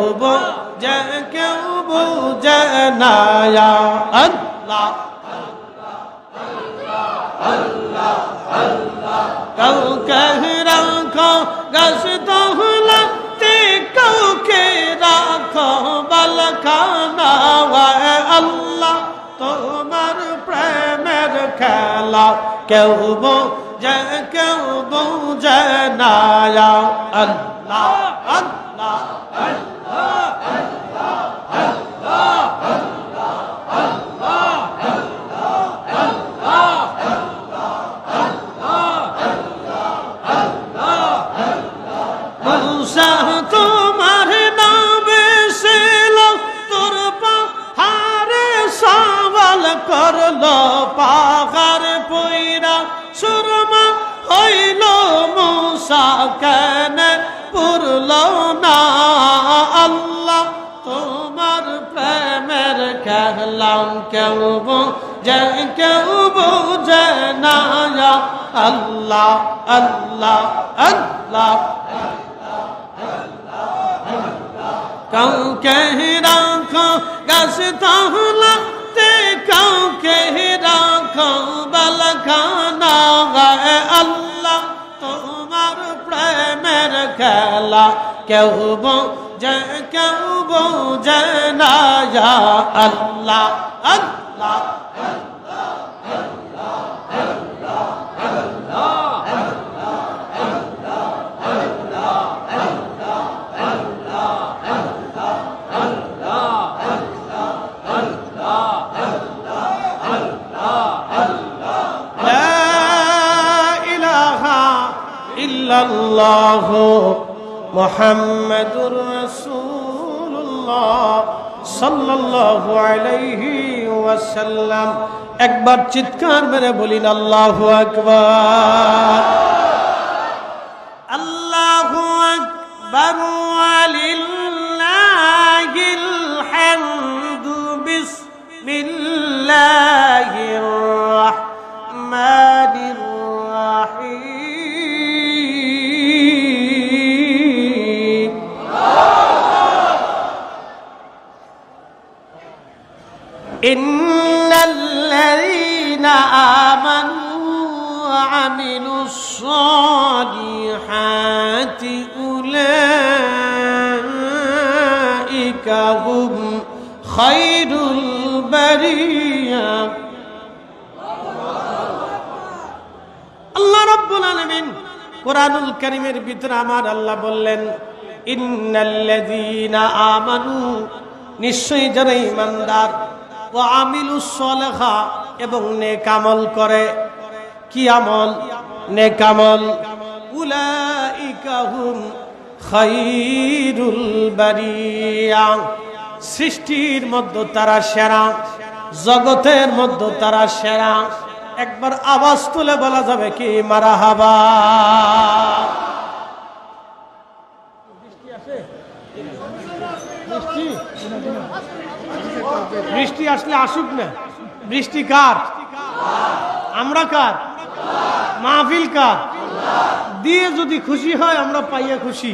বুঝে না ইয়া আল্লাহ কাউকে রাখো গাছ তলাতে কাউকে রাখো বালখানা গায়ে আল্লাহ তোমার প্রেমের খেলা কেউ বুঝে না ইয়া আল্লাহ আল্লাহ মুসা তোমার নামে ছিল তোর পাহাড়ে সওয়াল করলো পাহাড় পইরা সুরমা হইল মুসা কেন পুরল না আল্লাহ তোমার প্রেমের খেলাম কেউ বুঝে না ইয়া আল্লাহ আল্লাহ আল্লাহ কাউকে রাখো গাছ তলাতে কাউকে রাখো বালখানা গায়ে আল্লাহ তোমার প্রেমের খেলা কেউ বুঝে না ইয়া আল্লাহ আল্লাহ ইল্লাল্লাহু মুহাম্মাদুর রাসূলুল্লাহ সাল্লাল্লাহু আলাইহি ওয়াসাল্লাম একবার চিৎকার মেরে বলিন আল্লাহু আকবার আল্লাহু আকবার ওয়ালিল্লাহিল হামদু বিসমিল্লাহির রাহমানির রাহিম إن الذين آمنوا وعملوا الصالحات أولئك هم خير البرية الله رب العالمين কোরআনুল কারীমের ভিতরে আমার আল্লাহ বললেন, ইন্নাল্লাযীনা আমানু, নিশ্চয়ই যারা ঈমানদার, ওয়া আমিলুস সালিহা, এবং নেক আমল করে। কি আমল? নেক আমল। উলাইকা হুম খায়রুল বারিয়া, সৃষ্টির মধ্যে তারা সেরা, জগতের মধ্যে তারা সেরা। একবার আওয়াজ তুলে বলা যাবে কি মারহাবা? বৃষ্টি আসলে আসুক না। বৃষ্টি কার? আমরা কার? মাহফিল কার? দিয়ে যদি খুশি হয় আমরা পাইয়া খুশি।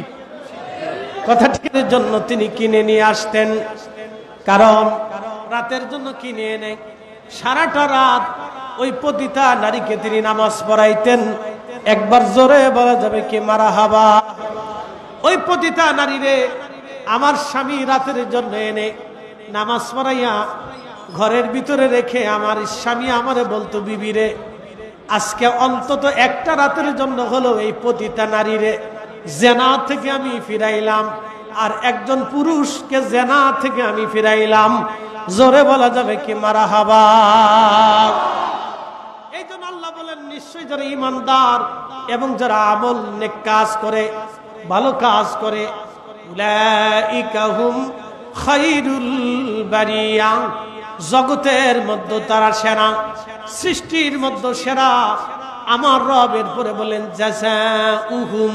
কথাটির জন্য তিনি কিনে নিয়ে আসতেন, কারণ রাতের জন্য কিনে এনে সারাটা রাত ওই পতিতা নারীকে তিনি নামাজ পড়াইতেন। একবার জোরে বলা যাবে কি মারহাবা? ওই পতিতা নারীরে আমার স্বামী রাতের জন্য এনে নামাজ পড়াইয়া ঘরের ভিতরে রেখে আমার স্বামী আমারে বলতো, বিবি রে, আজকে অন্তত একটা রাতের জন্য হলো এই পতিতা নারীরে জেনা থেকে আমি ফিরাইলাম, আর একজন পুরুষকে জেনা থেকে আমি ফিরাইলাম। জোরে বলা যাবে কি মারহাবা? এই জন্য আল্লাহ বলেন, নিশ্চয়ই যারা ঈমানদার এবং যারা আমল নেক কাজ করে, ভালো কাজ করে, উলাইকা হুম খায়রুল বারিয়া, জগতের মধ্যে তারা সেরা, সৃষ্টির মধ্যে সেরা। আমার রব এরপরে বলেন, জাযাউহুম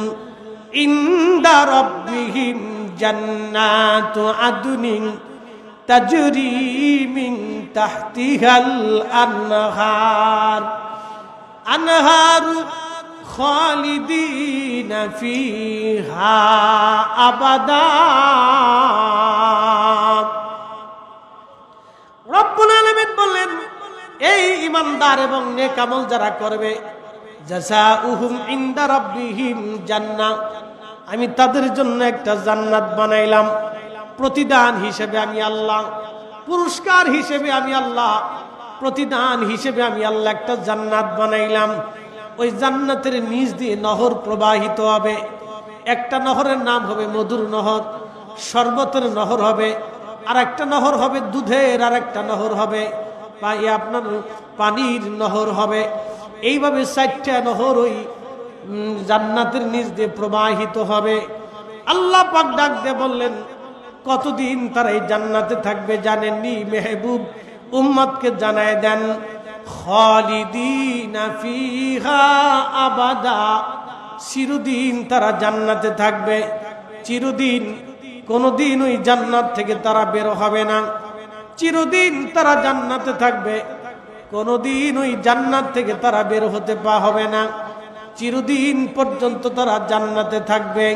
ইনদা রাব্বিহিম জান্নাতু আদনিন তাজরি মিন তাহতিহাল আনহার, আনহারু খালিদিনা ফিহা আবাদা। রব্বুল আলামিন বললেন, এই ঈমানদার এবং নেক আমল যারা করবে, জাযাউহুম ইনদা রাব্বিহিম জান্নাহ, আমি তাদের জন্য একটা জান্নাত বানাইলাম। প্রতিদান হিসেবে আমি আল্লাহ, পুরস্কার হিসেবে আমি আল্লাহ, প্রতিদান হিসেবে আমি আল্লাহ একটা জান্নাত বানাইলাম। ওই জান্নাতের নিচ দিয়ে নহর প্রবাহিত হবে। একটা নহরের নাম হবে মধুর নহর, শরবতের নহর হবে, আর একটা নহর হবে দুধের, আর একটা নহর হবে আপনার পানির নহর হবে। এইভাবে 4টা নহর ওই জান্নাতের নিচ দিয়ে প্রবাহিত হবে। আল্লাহ পাক ডাক দিয়ে বললেন, কতদিন তারা এই জান্নাতে থাকবে জানেননি? মেহবুব উম্মতকে জানায় দেন, খালিদিনা ফিহা আবাদা, চিরদিন তারা জান্নাতে থাকবে, চিরদিন। কোনদিন ওই জান্নাত থেকে তারা বের হবে না, চিরদিন তারা জান্নাতে থাকবে, কোনদিন ওই জান্নাত থেকে তারা বের হতে হবে না, চিরদিন পর্যন্ত তারা জান্নাতে থাকবে,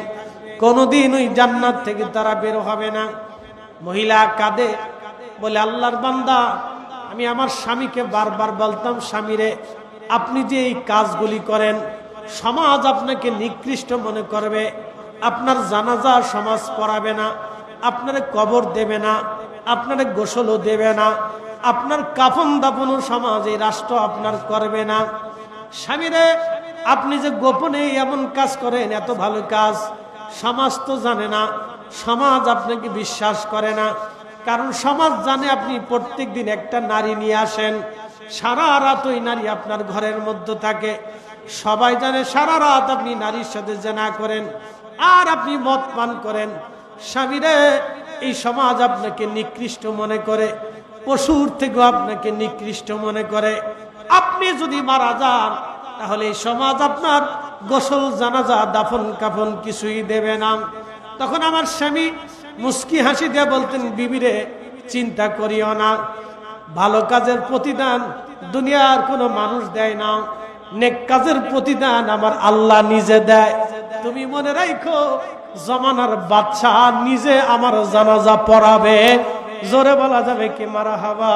কোনদিন ওই জান্নাত থেকে তারা বের হবে না। মহিলা কাঁদে, বলে, আল্লাহর বান্দা, আমি আমার স্বামীকে বারবার বলতাম, স্বামীরে, আপনি যে এই কাজগুলি করেন সমাজ আপনাকে নিকৃষ্ট মনে করবে, আপনার জানাজা সমাজ পড়াবে না, আপনার কবর দেবে না, আপনার গোসলও দেবে না, আপনার কাফন দাফনও সমাজ এই রাষ্ট্র আপনার করবে না। স্বামীরে, আপনি যে গোপনে এমন কাজ করেন, এত ভালো কাজ, সমাজ তো জানে না, সমাজ আপনাকে বিশ্বাস করে না, কারণ সমাজ জানে আপনি প্রত্যেক দিন একটা নারী নিয়ে আসেন, সারা রাত ওই নারী আপনার ঘরের মধ্যে থাকে, সবাই জানে সারা রাত আপনি নারীর সাথে জেনা করেন আর আপনি মদ পান করেন। স্বামীরে, এই সমাজ আপনাকে নিকৃষ্ট মনে করে, পশুর থেকেও আপনাকে নিকৃষ্ট মনে করে। আপনি যদি মারা যান তাহলে এই সমাজ আপনার গোসল, জানাজা, দাফন কাফন কিছুই দেবে না। তখন আমার স্বামী মুস্কি হাসি দিয়ে বলতেন, বিবিরে, চিন্তা করিও না, ভালো কাজের প্রতিদান দুনিয়ার কোনো মানুষ দেয় না, নেক কাজের প্রতিদান আমার আল্লাহ নিজে দেয়। তুমি মনে রাখো, জমানার বাদশা নিজে আমার জানাজা পড়াবে। জোরে বলা যাবে কি মারহাবা?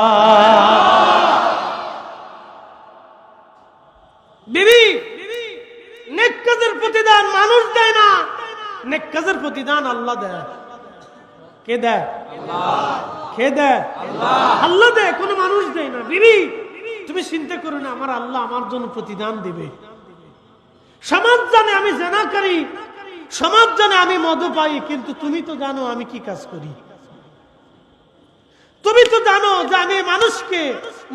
বিবি, নেক কাজের প্রতিদান মানুষ দেয় না, নেক কাজের প্রতিদান আল্লাহ দেয়। কে দেয়? কে দেয়? আল্লাহ দেয়, কোনো মানুষ দেয় না। বিবি, তুমি চিন্তা করো না, আমার আল্লাহ আমার জন্য প্রতিদান দিবে। সমাজ জানে আমি জেনাকারী, সমাজ জানে আমি মধু পাই, কিন্তু তুমি তো জানো আমি কি কাজ করি। তুমি তো জানো যে আমি মানুষকে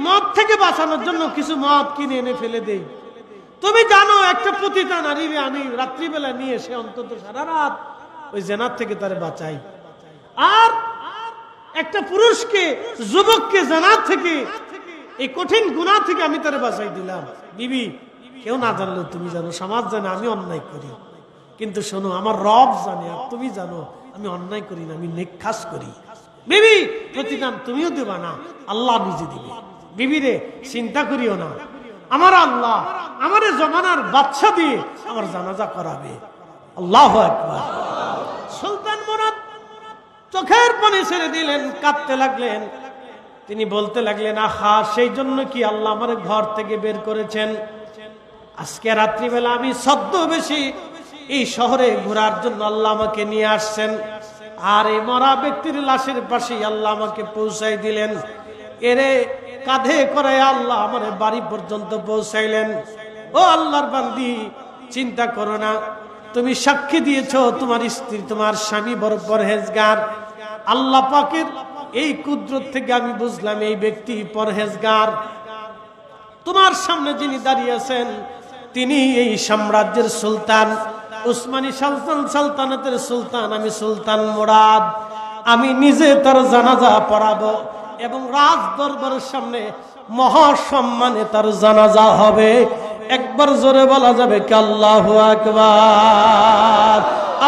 মদ থেকে বাঁচানোর জন্য কিছু মদ কিনে এনে ফেলে দেই। তুমি জানো একটা পতিতা নারীরে আমি রাত্রিবেলা নিয়ে এসে অন্তত সারা রাত ওই জেনার থেকে তারে বাঁচাই। আর একটা পুরুষকে, যুবককে জেনার থেকে, এই কঠিন গুনাহ থেকে আমি তারে বাঁচাই দিলাম। বিবি, কেউ না জানলেও তুমি জানো, সমাজ জানে আমি অন্যায় করি, কিন্তু শোনো আমার রব জানে আর তুমি জানো আমি অন্যায় করি না, আমি নেক কাজ করি। বিবি, প্রতিদান তুমিও দেবা না, আল্লাহ নিজে দিবে। বিবি রে, চিন্তা করিও না, আমার আল্লাহ আমার জমানার বাচ্চা দিয়ে আমার জানাজা করাবে। আল্লাহু আকবার। সুলতান মুরাদ চোখের পানি ছেড়ে দিলেন, কাঁদতে লাগলেন। তিনি বলতে লাগলেন, আহা, সেই জন্য কি আল্লাহ আমার ঘর থেকে বের করেছেন? আজকে রাত্রিবেলা আমি ছদ্মবেশী এই শহরে ঘোরার জন্য আল্লাহ আমাকে নিয়ে আসছেন, আর এই মরা ব্যক্তির লাশের পাশে আল্লাহ আমাকে পৌঁছাই দিলেন। এরে কাঁধে করে আল্লাহ আমার বাড়ি পর্যন্ত পৌঁছাইলেন। ও আল্লাহর বান্দি, চিন্তা করো না, তুমি সাক্ষী দিয়েছ তোমার স্ত্রী, তোমার স্বামী বড় পরহেজগার। আল্লাহ পাকের এই কুদরত থেকে আমি বুঝলাম এই ব্যক্তি পরহেজগার। তোমার সামনে যিনি দাঁড়িয়ে আছেন তিনি এই সাম্রাজ্যের সুলতান, উসমানী সালতানাতের সুলতান। আমি সুলতান মুরাদ, আমি নিজে তার জানাজা পড়াবো এবং রাজ দরবারের সামনে মহাসম্মানে তার জানাজা হবে। একবার জোরে বলা যাবে কি আল্লাহু আকবার।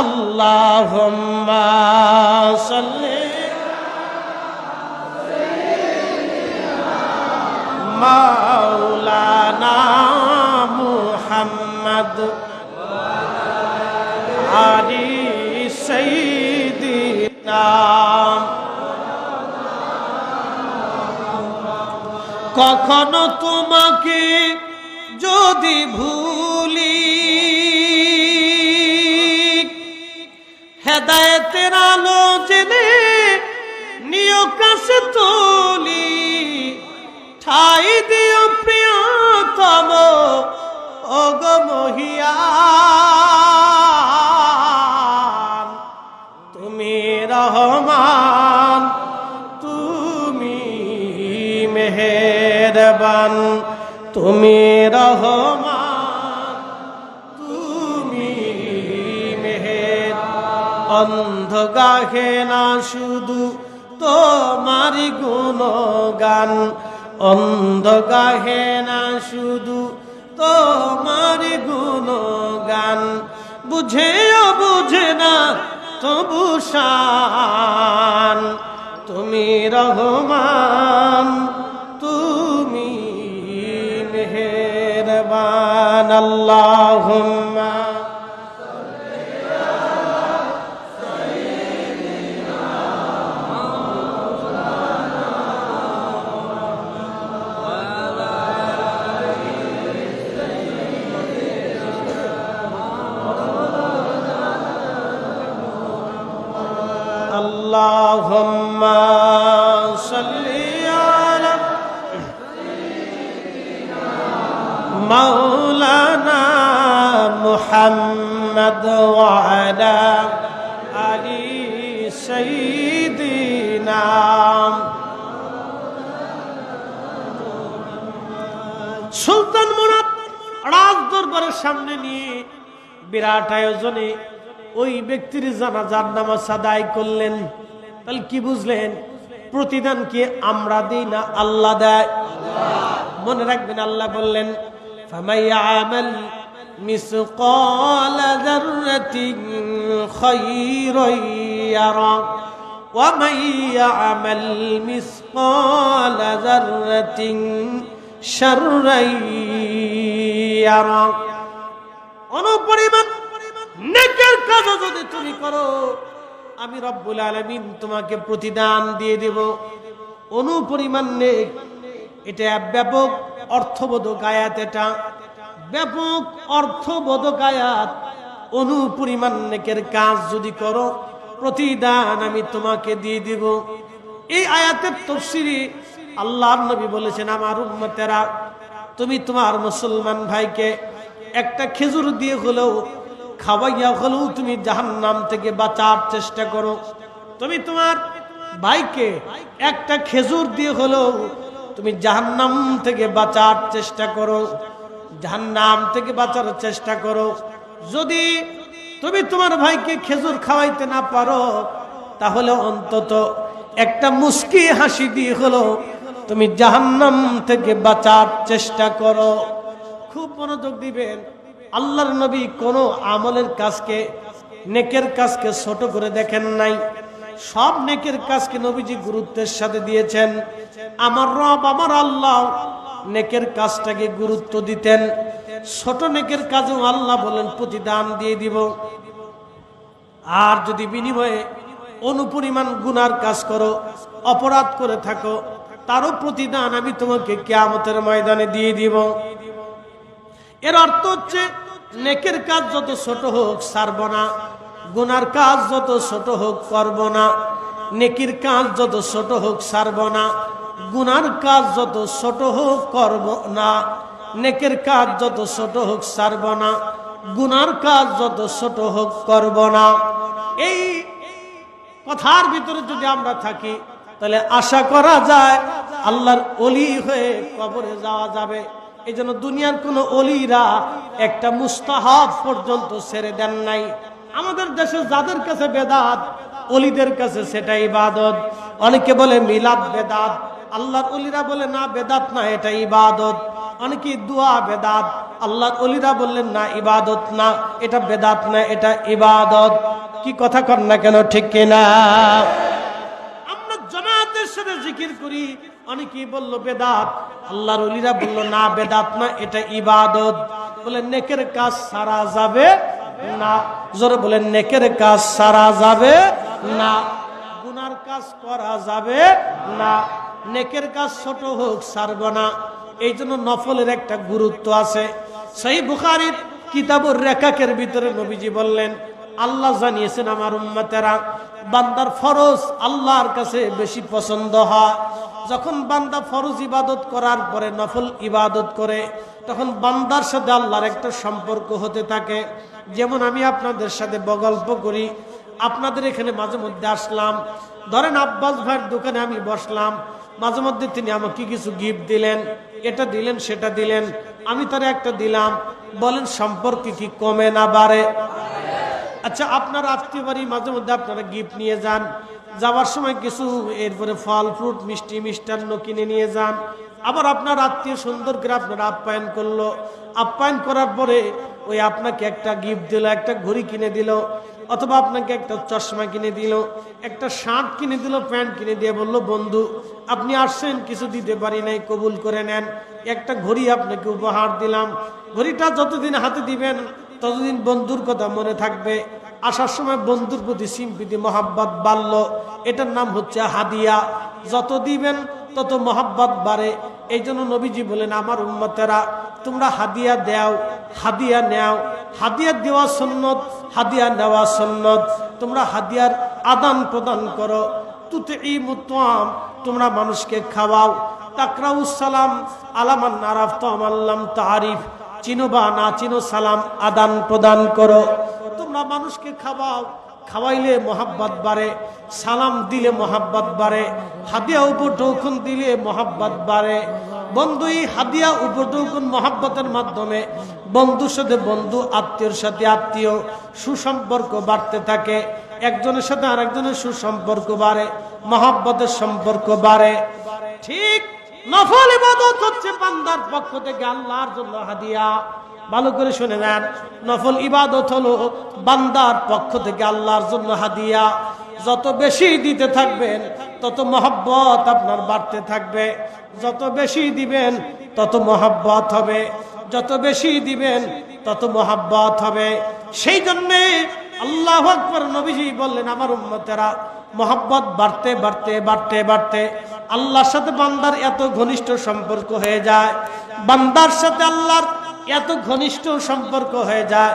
আল্লাহুম্মা সাল্লি মাওলানা মুহাম্মদ আলি সাইয়্যিদিনা। কখনো তোমাকে যদি ভুলি, হেদায়েতের আলো জেনে নিয় কাছে তুলি। ঠাই দিও প্রিয়তম ওগো মহিয়ান, তুমি রহমান, তুমি মেহেরবান, তুমি রহমান, তুমি মেহের। অন্ধ গাহে না শুধু তোমারি গুণগান, অন্ধ গাহে না শুধু তোমারি গুণগান। বুঝেও বুঝে না তবু শান, তুমি রহমান, তুমি মেহেরবান। আল্লাহুম্মা Allahumma salli ala Maulana Muhammad wa ala ali sayyidina। সুলতান মুরাদ রাজ দরবারের সামনে নিয়ে বিরাট আয়োজনে ওই ব্যক্তির জানাজার নামাজ আদায় করলেন। তাহলে কি বুঝলেন? প্রতিদান কি আমরা দিই না আল্লাহ দেয়? মনে রাখবেন, আল্লাহ বললেন ফামাইয়ামাল মিসকাল যাররাতিন খায়রান ইয়ারা ওয়া মাইয়ামাল মিসকাল যাররাতিন শাররান ইয়ারা। অনুপরিমাণ নেকের কাজ যদি তুমি করো আমি রব্বুল আলামিন তোমাকে প্রতিদান দিয়ে দেব। অনুপরিমাণ নেক, এটা ব্যাপক অর্থবোধক আয়াত, এটা ব্যাপক অর্থবোধক আয়াত। অনুপরিমাণ নেকের কাজ যদি করো প্রতিদান আমি তোমাকে দিয়ে দেব। এই আয়াতের তাফসীরে আল্লাহর নবী বলেছেন, আমার উম্মতেরা তুমি তোমার মুসলমান ভাইকে একটা খেজুর দিয়ে হলেও খাওয়াইয়া হলেও তুমি জাহান্নাম থেকে বাঁচার চেষ্টা করো। তুমি তোমার ভাইকে একটা খেজুর দিয়ে হলেও তুমি জাহান্নাম থেকে বাঁচার চেষ্টা করো, জাহান্নাম থেকে বাঁচার চেষ্টা করো। যদি তুমি তোমার ভাইকে খেজুর খাওয়াইতে না পারো, তাহলে অন্তত একটা মুস্কি হাসি দিয়ে হলো তুমি জাহান্নাম থেকে বাঁচার চেষ্টা করো। খুব মনোযোগ দিবেন। আল্লাহর নবী কোন আমলের কাজকে, নেকের কাজকে ছোট করে দেখেন নাই। সব নেকের কাজকে নবীজি গুরুত্বের সাথে দিয়েছেন। আমার রব, আমার আল্লাহ নেকের কাজটাকে গুরুত্ব দিতেন। ছোট নেকের কাজেও আল্লাহ বলেন প্রতিদান দিয়ে দিব। আর যদি বিনিময়ে অনুপরিমাণ গুনার কাজ করো, অপরাধ করে থাকো, তারও প্রতিদান আমি তোমাকে কিয়ামতের ময়দানে দিয়ে দিব। এর অর্থ হচ্ছে নেকের কাজ যত ছোট হোক ছাড়ব না, গুনার কাজ যত ছোট হোক করব না। নেকির কাজ যত ছোট হোক ছাড়ব না, গুনার কাজ যত ছোট হোক করব না। নেকের কাজ যত ছোট হোক ছাড়ব না, গুনার কাজ যত ছোট হোক করব না। এই কথার ভিতরে যদি আমরা থাকি, তাহলে আশা করা যায় আল্লাহর ওলি হয়ে কবরে যাওয়া যাবে। এই জন্য দুনিয়ার কোন ওলিরা একটা মুস্তাহাব পর্যন্ত ছেড়ে দেন নাই। আমাদের দেশে যাদের কাছে বেদাত, ওলিদের কাছে সেটা ইবাদত। অনেকে বলে মিলাদ বেদাত, আল্লাহর ওলিরা বলে না বেদাত না, এটা ইবাদত। অনেকে দোয়া বেদাত, আল্লাহর ওলিরা বললেন না ইবাদত না, এটা বেদাত না, এটা ইবাদত। কি কথা কর না কেন, ঠিক কিনা? আমরা জামাতের সাথে জিকির করি, অনেকেই বলল বেদাত, আল্লাহর ওলিরা বলল না বেদাত না, এটা ইবাদত। বলে নেকের কাজ সারা যাবে না, জোরে বলেন নেকের কাজ সারা যাবে না, গুনার কাজ করা যাবে না। নেকের কাজ ছোট হোক ছাড়ব না। এই জন্য নফলের একটা গুরুত্ব আছে। সহিহ বুখারীর কিতাবুর রেকাকের ভিতরে নবীজি বললেন, আল্লাহ জানিয়েছেন আমার উম্মতেরা, বান্দার ফরজ আল্লাহর কাছে বেশি পছন্দ হয়। যখন বান্দা ফরজ ইবাদত করার পরে নফল ইবাদত করে, তখন বান্দার সাথে আল্লাহর একটা সম্পর্ক হতে থাকে। যেমন আমি আপনাদের সাথে গল্প করি, আপনাদের এখানে মাঝে মধ্যে আসলাম, ধরেন আব্বাস ভাইয়ের দোকানে আমি বসলাম, মাঝে মধ্যে তিনি আমাকে কিছু গিফট দিলেন, এটা দিলেন সেটা দিলেন, আমি তার একটা দিলাম। বলেন সম্পর্ক কি কমে না বাড়ে? আচ্ছা, আপনার আত্মীয় বাড়ি মাঝে মধ্যে আপনারা গিফট নিয়ে যান, যাওয়ার সময় কিছু এরপরে ফল ফ্রুট মিষ্টি মিষ্টান্ন কিনে নিয়ে যান। আবার আপনার আত্মীয় সুন্দর করে আপনারা আপ্যায়ন করলো, আপ্যায়ন করার পরে ওই আপনাকে একটা গিফট দিল, একটা ঘড়ি কিনে দিল, অথবা আপনাকে একটা চশমা কিনে দিল, একটা শার্ট কিনে দিল, প্যান্ট কিনে দিয়ে বলল বন্ধু আপনি আসছেন, কিছু দিতে পারি নাই, কবুল করে নেন। একটা ঘড়ি আপনাকে উপহার দিলাম। ঘড়িটা যতদিন হাতে দিবেন ততদিন বন্ধুর কথা মনে থাকবে, আসার সময় বন্ধুর প্রতি সিম্পিতি মহাব্বত বাড়ল। এটার নাম হচ্ছে হাদিয়া। যত দিবেন তত মহাব্বত বাড়ে। এই জন্য নবীজি বলেন আমার উম্মতেরা তোমরা হাদিয়া দাও, হাদিয়া নেও। হাদিয়া দেওয়া সুন্নত, হাদিয়া নেওয়া সুন্নত। তোমরা হাদিয়ার আদান প্রদান করো। তুতিমুত তাআম, তোমরা মানুষকে খাওয়াও। তাকরাউস সালাম আলামান আরাফতুম আল্লাম তারিফ, চিনো বা না চিনো সালাম আদান প্রদান করো। তোমরা মানুষকে খাওয়াও, খাওয়াইলে মোহাব্বত বাড়ে, সালাম দিলে মোহাব্বত বাড়ে, হাদিয়া উপঢৌকন দিলে মোহাব্বত বাড়ে। বন্ধু এই হাদিয়া উপঢৌকন মোহাব্বতের মাধ্যমে বন্ধুর সাথে বন্ধু, আত্মীয়র সাথে আত্মীয় সুসম্পর্ক বাড়তে থাকে। একজনের সাথে আরেকজনের সুসম্পর্ক বাড়ে, মোহাব্বতের সম্পর্ক বাড়ে। ঠিক নফল ইবাদত হচ্ছে বান্দার পক্ষ থেকে আল্লাহর জন্য হাদিয়া। ভালো করে শুনে নেন, নফল ইবাদত হলো বান্দার পক্ষ থেকে আল্লাহর জন্য হাদিয়া। যত বেশি দিতে থাকবেন তত মহব্বত আপনার বাড়তে থাকবে। যত বেশি দিবেন তত মহব্বত হবে, যত বেশি দিবেন তত মহব্বত হবে। সেই জন্যে আল্লাহু আকবার নবীজি বললেন আমার উম্মতেরা মহব্বত বাড়তে বাড়তে বাড়তে বাড়তে আল্লাহর সাথে বান্দার এত ঘনিষ্ঠ সম্পর্ক হয়ে যায়, বান্দার সাথে আল্লাহর এত ঘনিষ্ঠ সম্পর্ক হয়ে যায়,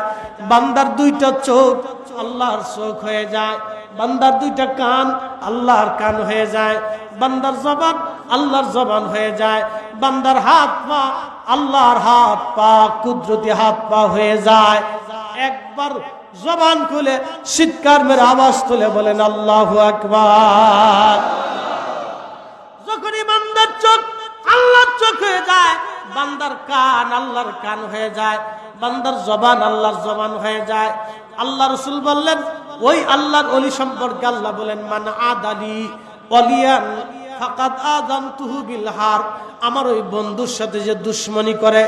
বান্দার দুইটা চোখ আল্লাহর চোখ হয়ে যায়, বান্দার দুইটা কান আল্লাহর কান হয়ে যায়, বান্দার জবান আল্লাহর জবান হয়ে যায়, বান্দার হাত পা আল্লাহর হাত পা কুদরতি হাত পা হয়ে যায়। একবার জবান খুলে চিৎকার মেরে আওয়াজ তুলে বলেন আল্লাহু আকবার। যখনই বান্দার চোখ আল্লাহর চোখ হয়ে যায়, বান্দার কান আল্লাহর কান হয়ে যায়, বান্দার জবান আল্লাহর জবান হয়ে যায়। আল্লাহ রাসূল বললেন, ওই আল্লাহর ওলি সম্পর্কে আল্লাহ বলেন, মান আদালি ওয়ালিয়ান ফাকাদ আযানতুহু বিল হার। আমার ওই বন্ধুর সাথে যে দুশমনি করে,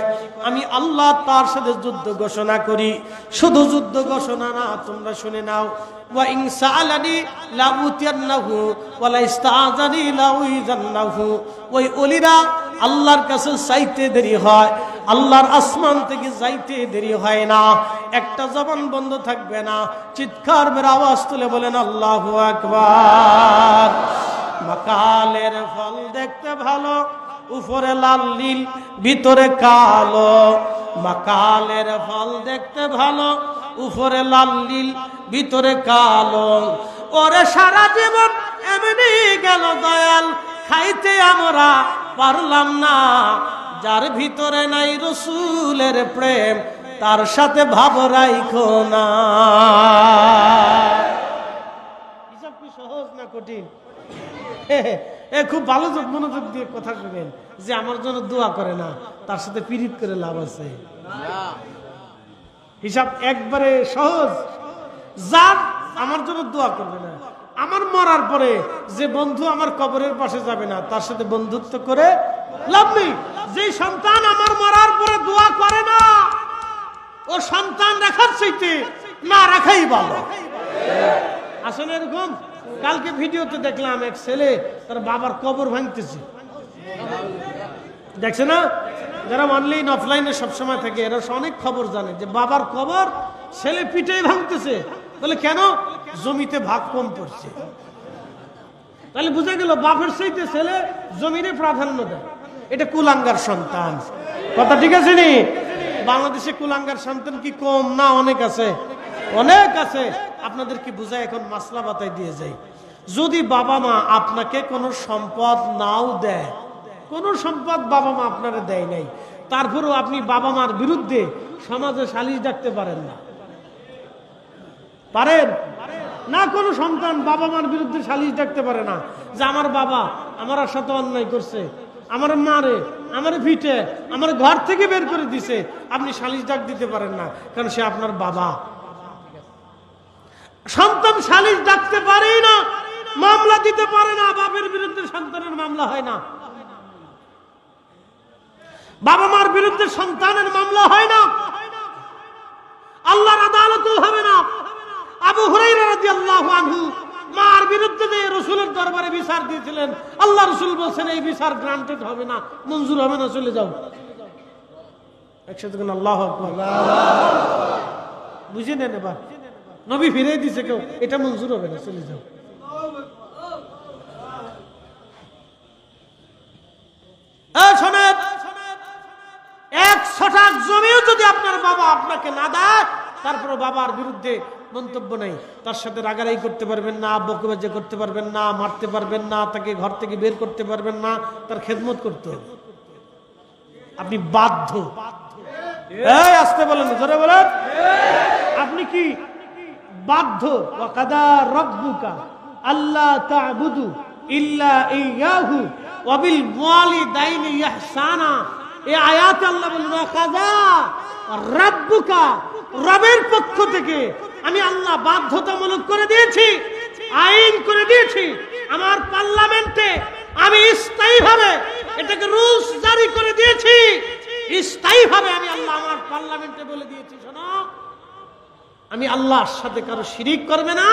আমি আল্লাহ তার সাথে যুদ্ধ ঘোষণা করি। শুধু যুদ্ধ ঘোষণা না, তোমরা শুনে নাও, ওয়া ইন সাআলানি লা উতিয়ান্নাহু ওয়া লা ইস্তাআযানি লা উইজান্নাহু। ওই ওলিরা আল্লাহর কাছে চাইতে দেরি হয়, আল্লাহর আসমান থেকে যাইতে দেরি হয় না, একটা জবান বন্ধ থাকবে না। চিৎকার মেরে আওয়াজ তুলে বলেন আল্লাহু আকবার। মাকালের ফল দেখতে ভালো, উপরে লাল নীল ভিতরে কালো। মাকালের ফল দেখতে ভালো, উপরে লাল নীল ভিতরে কালো। ওরে সারা জীবন এমনি গেল দয়াল, খাইতে আমরা পারলাম না। যার ভিতরে নাই রসুলের প্রেম, তার সাথে ভাব রাইখো না। হিসাব কি সহজ না কঠিন? খুব ভালো মনোযোগ দিয়ে কথা শুনেন, যে আমার জন্য দোয়া করে না, তার সাথে পীড়িত করে লাভ আছে। হিসাব একবারে সহজ। যার আমার জন্য দোয়া করবে না, আমার মরার পরে যে বন্ধু আমার কবরের পাশে যাবে না, তার সাথে বন্ধুত্ব করে লাভ নেই। যে সন্তান আমার মরার পরে দোয়া করে না, ও সন্তান রাখার চাইতে না রাখাই ভালো। আসলে এরকম কালকে ভিডিওতে দেখলাম, এক ছেলে তার বাবার কবর ভাঙতেছে। দেখছে না? যারা অনলাইন অফলাইনে সবসময় থাকে, এরা অনেক খবর জানে যে বাবার কবর ছেলে পিঠে ভাঙতেছে। বলে কেন? জমিতে ভাগ কম পড়ছে। তাহলে বুঝা গেল বাপের চাইতে ছেলে জমিনে প্রাধান্য দেয়। এটা কুলাঙ্গার সন্তান। কথা ঠিক আছে নি? বাংলাদেশে কুলাঙ্গার সন্তান কি কম না? অনেক আছে, অনেক আছে। আপনাদের কি বুঝায় এখন মাসলা বাতায় দিয়ে যাই। যদি বাবা মা আপনাকে কোনো সম্পদ নাও দেয়, কোনো সম্পদ বাবা মা আপনারা দেয় নাই, তারপরেও আপনি বাবা মার বিরুদ্ধে সমাজে সালিশ ডাকতে পারেন না। পারেন না? কোনো সন্তান বাবা মার বিরুদ্ধে সালিশ ডাকতে পারে না যে আমার বাবা আমার সাথে অন্যায় করছে, আমার মারে আমার ভিটে আমার ঘর থেকে বের করে দিছে। আপনি সালিশ ডাক দিতে পারেন না, কারণ সে আপনার বাবা। সন্তান সালিশ ডাকতে পারে না, মামলা দিতে পারে না। বাপের বিরুদ্ধে সন্তানের মামলা হয় না, বাবা মার বিরুদ্ধে সন্তানের মামলা হয় না, আল্লাহর আদালতও হবে না। আবু হুরায়রা রাদিয়াল্লাহু আনহু মার বিরুদ্ধে যে রাসূলের দরবারে বিচার দিয়েছিলেন, আল্লাহ রাসূল বলেন এই বিচার গ্রান্টেড হবে না, মঞ্জুর হবে না, চলে যাও। একসাথে কোন আল্লাহু আকবার। বুঝে নেন এবার, নবী ফিরে দিয়েছে কেউ, এটা মঞ্জুর হবে না, চলে যাও। শোনেন, 1 শতাংশ জমিও যদি আপনার বাবা আপনাকে না দেয়, তারপর বাবার বিরুদ্ধে মন্তব্য নাই। তার সাথে রাগারাগি করতে পারবেন না, বকবাজি করতে পারবেন না, মারতে পারবেন না, তাকে ঘর থেকে বের করতে পারবেন না, তার খেদমত করতে হবে। আপনি বাধ্য। এই আসতে বলেন, জোরে বলেন। আপনি কি বাধ্য? ওয়া কাদা রাব্বুকা আল্লা তা'বুদু ইল্লা ইয়্যাহু ওয়া বিল ওয়ালিদাইনি ইহসানা। এই আয়াতে আল্লাহ বলেন ওয়া কাদা রাব্বুকা, রবের পক্ষ থেকে আমি আল্লাহ বাধ্যতামূলক করে দিয়েছি, আইন করে দিয়েছি। আমার পার্লামেন্টে আমি স্থায়ীভাবে এটাকে রুলস জারি করে দিয়েছি। স্থায়ীভাবে আমি আল্লাহ আমার পার্লামেন্টে বলে দিয়েছি, শোনো, আমি আল্লাহর সাথে কারো শিরিক করবে না,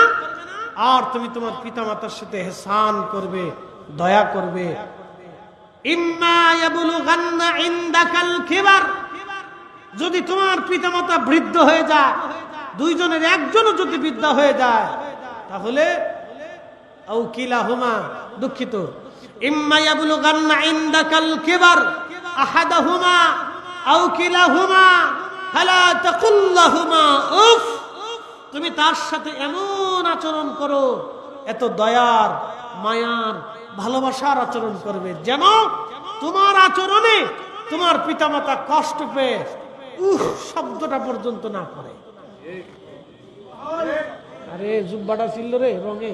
আর তুমি তোমার পিতামাতার সাথে ইহসান করবে, দয়া করবে। ইম্মা ইয়াবলুগান্না ইনদাকাল কিবার, যদি তোমার পিতামাতা বৃদ্ধ হয়ে যায়, দুইজনের একজনও যদি বৃদ্ধ হয়ে যায়, তাহলে আও কিলাহুমা, দুঃখিত, ইম্মা ইয়াবলুগান্না ইনদাকাল কিবার আহাদাহুমা আও কিলাহুমা ফালা তাকুল লাহুমা উফ। তুমি তার সাথে এমন আচরণ করো, এত দয়ার মায়ার ভালোবাসার আচরণ করবে, যেন তোমার আচরণে তোমার পিতামাতা কষ্ট পেয়ে শব্দটা পর্যন্ত না করে। আরে জুব্বাটা ছিল রে রঙে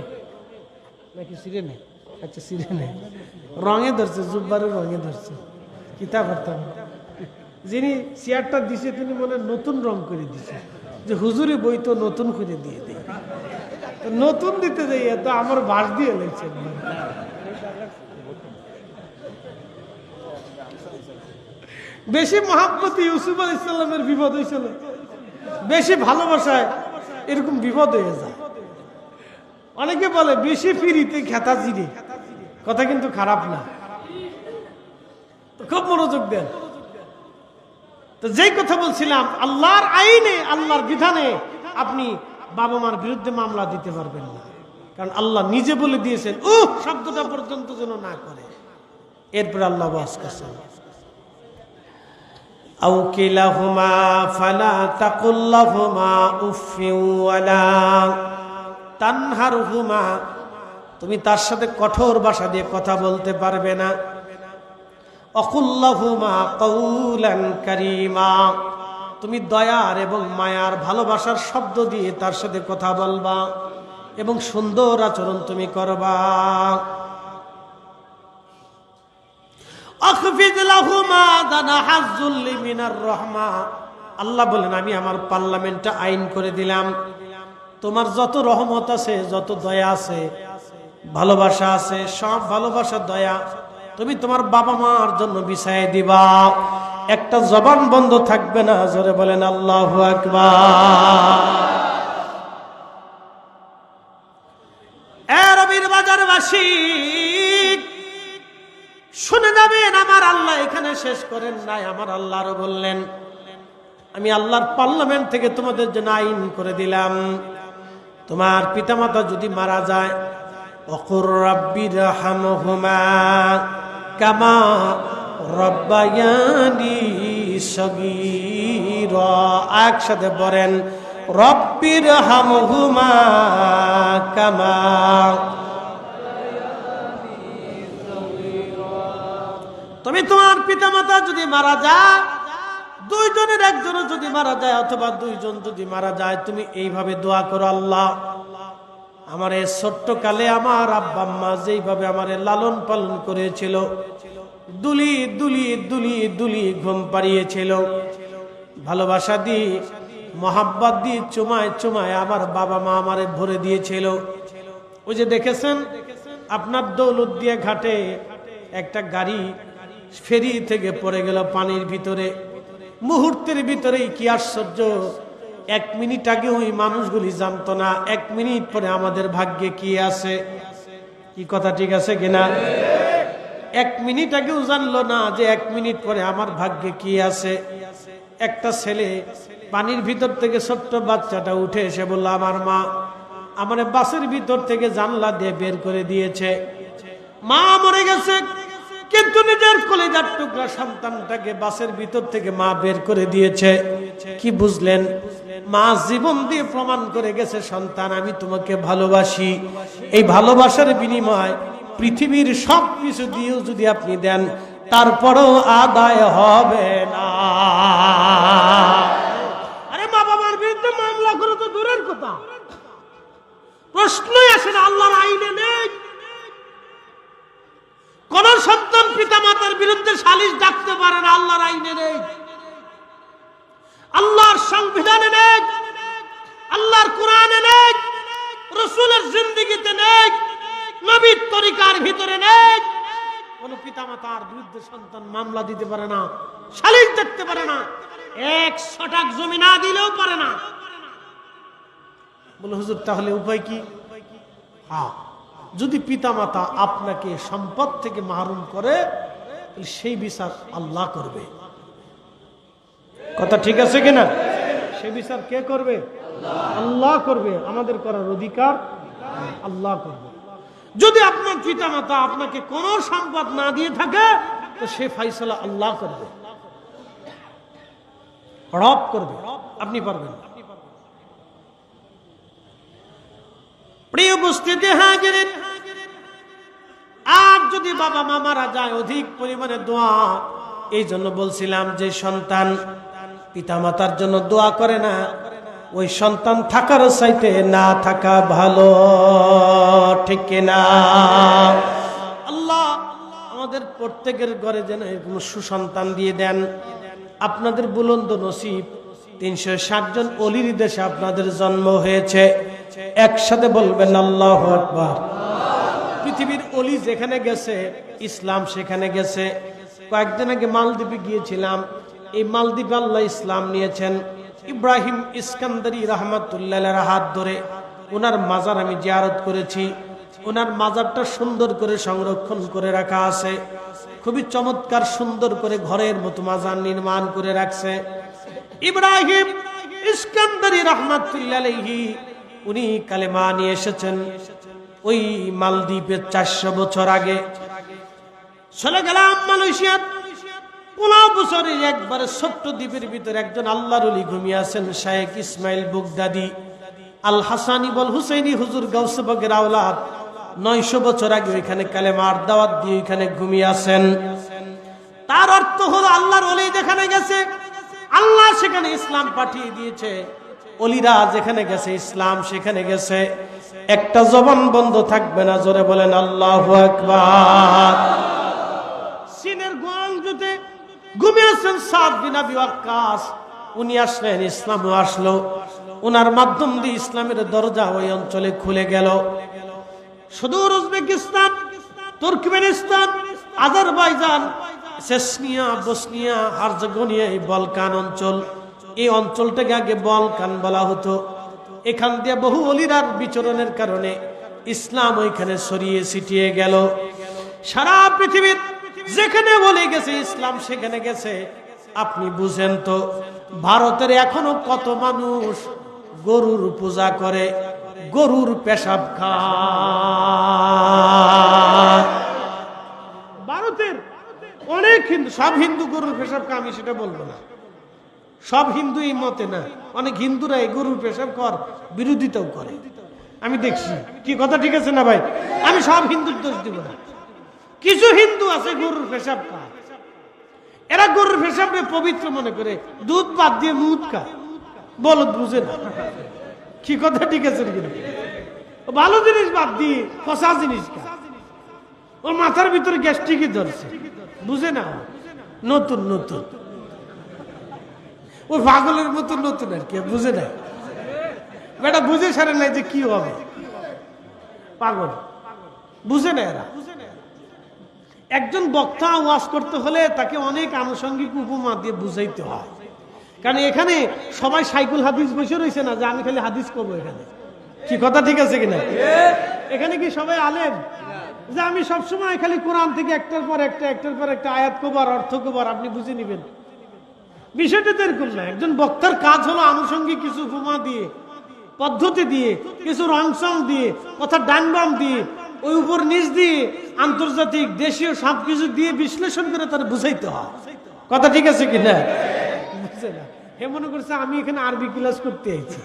নাকি সিরে নেই? আচ্ছা সিরে নেই, রঙে ধরছে, জুব্বারে রঙে ধরছে। কিতা করতাম, যিনি চেয়ারটা দিছে তিনি মনে নতুন রং করে দিছে, যে হুজুরি বই তো নতুন করে দিয়ে দেয়। নতুন দিতে যাই তো আমার বাস দিয়ে লেগছে। বেশি মহাব্বত ইউসুফ আলাইহিস সালামের বিপদ হয়েছিল, বেশি ভালোবাসায় এরকম বিপদ হয়ে যায়। অনেকে বলে বেশি ফিরিতে খেতা জিরে, কথা কিন্তু খারাপ না, খুব মনোযোগ দেন। তো যেই কথা বলছিলাম, আল্লাহর আইনে আল্লাহর বিধানে আপনি বাবা মার বিরুদ্ধে মামলা দিতে পারবেন না, কারণ আল্লাহ নিজে বলে দিয়েছেন শব্দটা পর্যন্ত যেন না করে। এরপর আল্লাহ ওয়াজ করছেন, আও কিলাহুমা ফালা তাকুল লাহুমা উফিন ওয়ালা তানহারহুমা, তুমি তার সাথে কঠোর ভাষা দিয়ে কথা বলতে পারবে না। অকুল লাহুমা কওলান কারীমা, তুমি দয়ার এবং মায়ার ভালোবাসার শব্দ দিয়ে তার সাথে কথা বলবা এবং সুন্দর আচরণ তুমি করবা। আখফিদ লাহুমা জানাহাজ যুল্লি মিনার রাহমা, আল্লাহ বলেন আমি আমার পার্লামেন্টে আইন করে দিলাম, তোমার যত রহমত আছে, যত দয়া আছে, ভালোবাসা আছে, সব ভালোবাসা দয়া তুমি তোমার বাবা মার জন্য বিছায় দিবা। একটা জবান বন্ধ থাকবে না, জোরে বলেন আল্লাহু আকবার। রবির বাজারবাসী শুনে যাবেন, আমার আল্লাহ এখানে শেষ করেন নাই। আমার আল্লাহ আরো বললেন, আমি আল্লাহর পার্লামেন্ট থেকে তোমাদের জন্য আইন করে দিলাম, তোমার পিতামাতা যদি মারা যায়, ওকুর রাব্বিরহামহুমা কামা রব্বায়ানি সগীরা, একসাথে বলেন রব্বিরহামহুমা কামা। তুমি তোমার পিতামাতা যদি মারা যায়, দুইজনের একজনও যদি মারা যায় অথবা দুইজন যদি মারা যায়, তুমি এইভাবে দোয়া করো, আল্লাহ আমার এই ছোট্ট কালে আমার আব্বা আম্মা যেইভাবে আমারে লালন পালন করেছিল, দুলি দুলি দুলি দুলি ঘুম পাড়িয়েছিল, ভালোবাসা দিয়ে মহাব্বত দিয়ে চুমায় চুমায় আমার বাবা মা আমারে ভরে দিয়েছিল। ওই যে দেখেছেন আপনার দৌলতদিয়া ঘাটে একটা গাড়ি ফেরি থেকে পড়ে গেল পানির ভিতরে, মুহূর্তের ভিতরেই কি আশ্চর্য, 1 মিনিট আগে ওই মানুষগুলি জানতো না 1 মিনিট পরে আমাদের ভাগ্যে কি আছে। কি কথা ঠিক আছে কিনা? 1 মিনিট আগেও জানলো না যে 1 মিনিট পরে আমার ভাগ্যে কি আছে। একটা ছেলে পানির ভিতর থেকে, ছোট্ট বাচ্চাটা উঠে এসে বলল, আমার মা আমার বাসের ভিতর থেকে জানলা দিয়ে বের করে দিয়েছে, মা মরে গেছে, কিন্তু নিজের কলিজার টুকরা সন্তানটাকে বাসের ভিতর থেকে মা বের করে দিয়েছে। কি বুঝলেন? মা জীবন দিয়ে প্রমাণ করে গেছে, সন্তান আমি তোমাকে ভালোবাসি। এই ভালোবাসার বিনিময় পৃথিবীর সব কিছু দিয়েও যদি আপনি দেন, তারপরও আদায় হবে না। আরে মা বাবার বিরুদ্ধে মামলা করে তো দূরের কথা, প্রশ্নই আসে না, আল্লাহর আইনে নেই। কোন সন্তান পিতা মাতার বিরুদ্ধে সালিশ ডাকতে পারে না, আল্লাহর আইনে নেই, আল্লাহর সংবিধানে নেই, আল্লাহর কোরআনে নেই, রাসূলের জিন্দেগিতে নেই, নবীর তরিকার ভিতরে নেই। কোন পিতা মাতার বিরুদ্ধে সন্তান মামলা দিতে পারে না, সালিশ ডাকতে পারে না, 1 শতাক জমি না দিলেও পারে না। বলে হুজুর তাহলে উপায় কি? হ্যাঁ, যদি পিতামাতা আপনাকে সম্পদ থেকে মাহরুম করে, সেই বিচার আল্লাহ করবে। কথা ঠিক আছে কিনা? সেই বিচার কে করবে? আল্লাহ করবে। আমাদের করার অধিকার আল্লাহ করবে। যদি আপনার পিতামাতা আপনাকে কোনো সম্পদ না দিয়ে থাকে, তো সে ফাইসালা আল্লাহ করবে, রব করবে, আপনি পারবেন না। প্রিয় উপস্থিতি হাজিরিন, আর যদি বাবা মা মারা যায়, অধিক পরিমাণে দোয়া এই জন্য বলছিলাম যে সন্তান পিতামাতার জন্য দোয়া করে না, ওই সন্তান থাকার চাইতে না থাকা ভালো, ঠিক কিনা? আল্লাহ আমাদের প্রত্যেকের ঘরে যেন এরকম সুসন্তান দিয়ে দেন। আপনাদের বুলন্দ নসিব, 360 জন অলির দেশে আপনাদের জন্ম হয়েছে। একসাথে বলবেন আল্লাহু আকবার। পৃথিবীর অলি যেখানে গেছে ইসলাম সেখানে গেছে। কয়েকদিন আগে মালদ্বীপে গিয়েছিলাম, এই মালদ্বীপে আল্লাহ ইসলাম নিয়েছেন। ইব্রাহিম ইস্কান্দারি রহমাতুল্লাহের হাত ধরে ওনার মাজার আমি জিয়ারত করেছি। ওনার মাজারটা সুন্দর করে সংরক্ষণ করে রাখা আছে, খুবই চমৎকার সুন্দর করে ঘরের মতো মাজার নির্মাণ করে রাখছে। ইব্রাহিম ইস্কান্দারি রহমাতুল্লাহ আলাইহি উনি কালেমা নিয়ে এসেছেন ওই মালদ্বীপের 400 বছর আগে। চলে গেলাম মালয়েশিয়া। 15 বছরের একবারে ছোট্ট দ্বীপের ভিতরে একজন আল্লাহর ওলি ঘুমিয়ে আছেন, শায়েখ ইসমাইল বুগদাদি আল হাসানি বল হুসাইনি হুজুর গাউসে পাকের আওলাদ। 900 বছর আগে ওইখানে কালেমার দাওয়াত দিয়ে ওইখানে ঘুমিয়ে আছেন। তার অর্থ হলো আল্লাহর ওলি যেখানে গেছে আল্লাহ সেখানে ইসলাম পাঠিয়ে দিয়েছে। ওলিরা যেখানে গেছে ইসলাম সেখানে গেছে। একটা জবান বন্ধ থাকবে না, জোরে বলেন আল্লাহু আকবার। চীনের গুয়াংজুতে ঘুমিয়ে আছেন সাদ বিন আবি ওয়াক্কাস। উনি আসলেন, ইসলামও আসলো। ওনার মাধ্যম দিয়ে ইসলামের দরজা ওই অঞ্চলে খুলে গেল। সুদূর Uzbekistan, Turkmenistan, Azerbaijan, Chechnya, Bosnia, Herzegovina, এই বলকান অঞ্চল, এই অঞ্চলটাকে আগে বলকান বলা হতো। এখান দিয়ে বহু অলিরার বিচরণের কারণে ইসলাম ওইখানে ছড়িয়ে ছিটিয়ে গেল। সারা পৃথিবীর যেখানে বলে গেছে ইসলাম সেখানে গেছে। আপনি বুঝেন তো ভারতের এখনো কত মানুষ গরুর পূজা করে, গরুর পেশাব খায়। ভারতের অনেক হিন্দু, সব হিন্দু গরুর পেশাব খায় আমি সেটা বলবো না, সব হিন্দু এই মতে না। অনেক হিন্দুরা এই গরুর পেশাব কর বিরোধিতাও করে, আমি দেখছি। কি কথা ঠিক আছে না ভাই? আমি সব হিন্দুর দোষ দিব না। কিছু হিন্দু আছে গরুর পেশাব খায়, এরা গরুর পেশাবকে পবিত্র মনে করে দুধ বাদ দিয়ে মুদ খায়। বলদ বুঝে না। কি কথা ঠিক আছে? ভালো জিনিস বাদ দিয়ে ফসা জিনিস খায়। ওর মাথার ভিতরে গ্যাস্ট্রিকই ধরছে, বুঝে না। নতুন নতুন ওই পাগলের মতো নতুন আর কি, বুঝে না। বেটা বুঝে সারে নাই যে কি হবে, পাগল বুঝে না এরা। একজন বক্তা ওয়াজ করতে হলে তাকে অনেক আনুষঙ্গিক উপমা দিয়ে বুঝাইতে হয়। কারণ এখানে সবাই সাইকুল হাদিস বসে রয়েছে না যে আমি খালি হাদিস করবো এখানে। কি কথা ঠিক আছে কিনা? এখানে কি সবাই আলেম যে আমি সবসময় খালি কোরআন থেকে একটার পর একটা আয়াত কবার অর্থ কবার আপনি বুঝে নিবেন? বিষয়টা তো এরকম না। একজন বক্তার কাজ হলো আনুষঙ্গিক কিছু উপমা দিয়ে, পদ্ধতি দিয়ে, কিছু রংসং দিয়ে, কথা ডান বাম দিয়ে, ওই উপর নিচ দিয়ে, আন্তর্জাতিক দেশীয় সবকিছু দিয়ে বিশ্লেষণ করে তারা বুঝাইতে হয়। কথা ঠিক আছে কিনা? বুঝছে না। হে মনে করছে আমি এখানে আরবি ক্লাস করতে আইছি।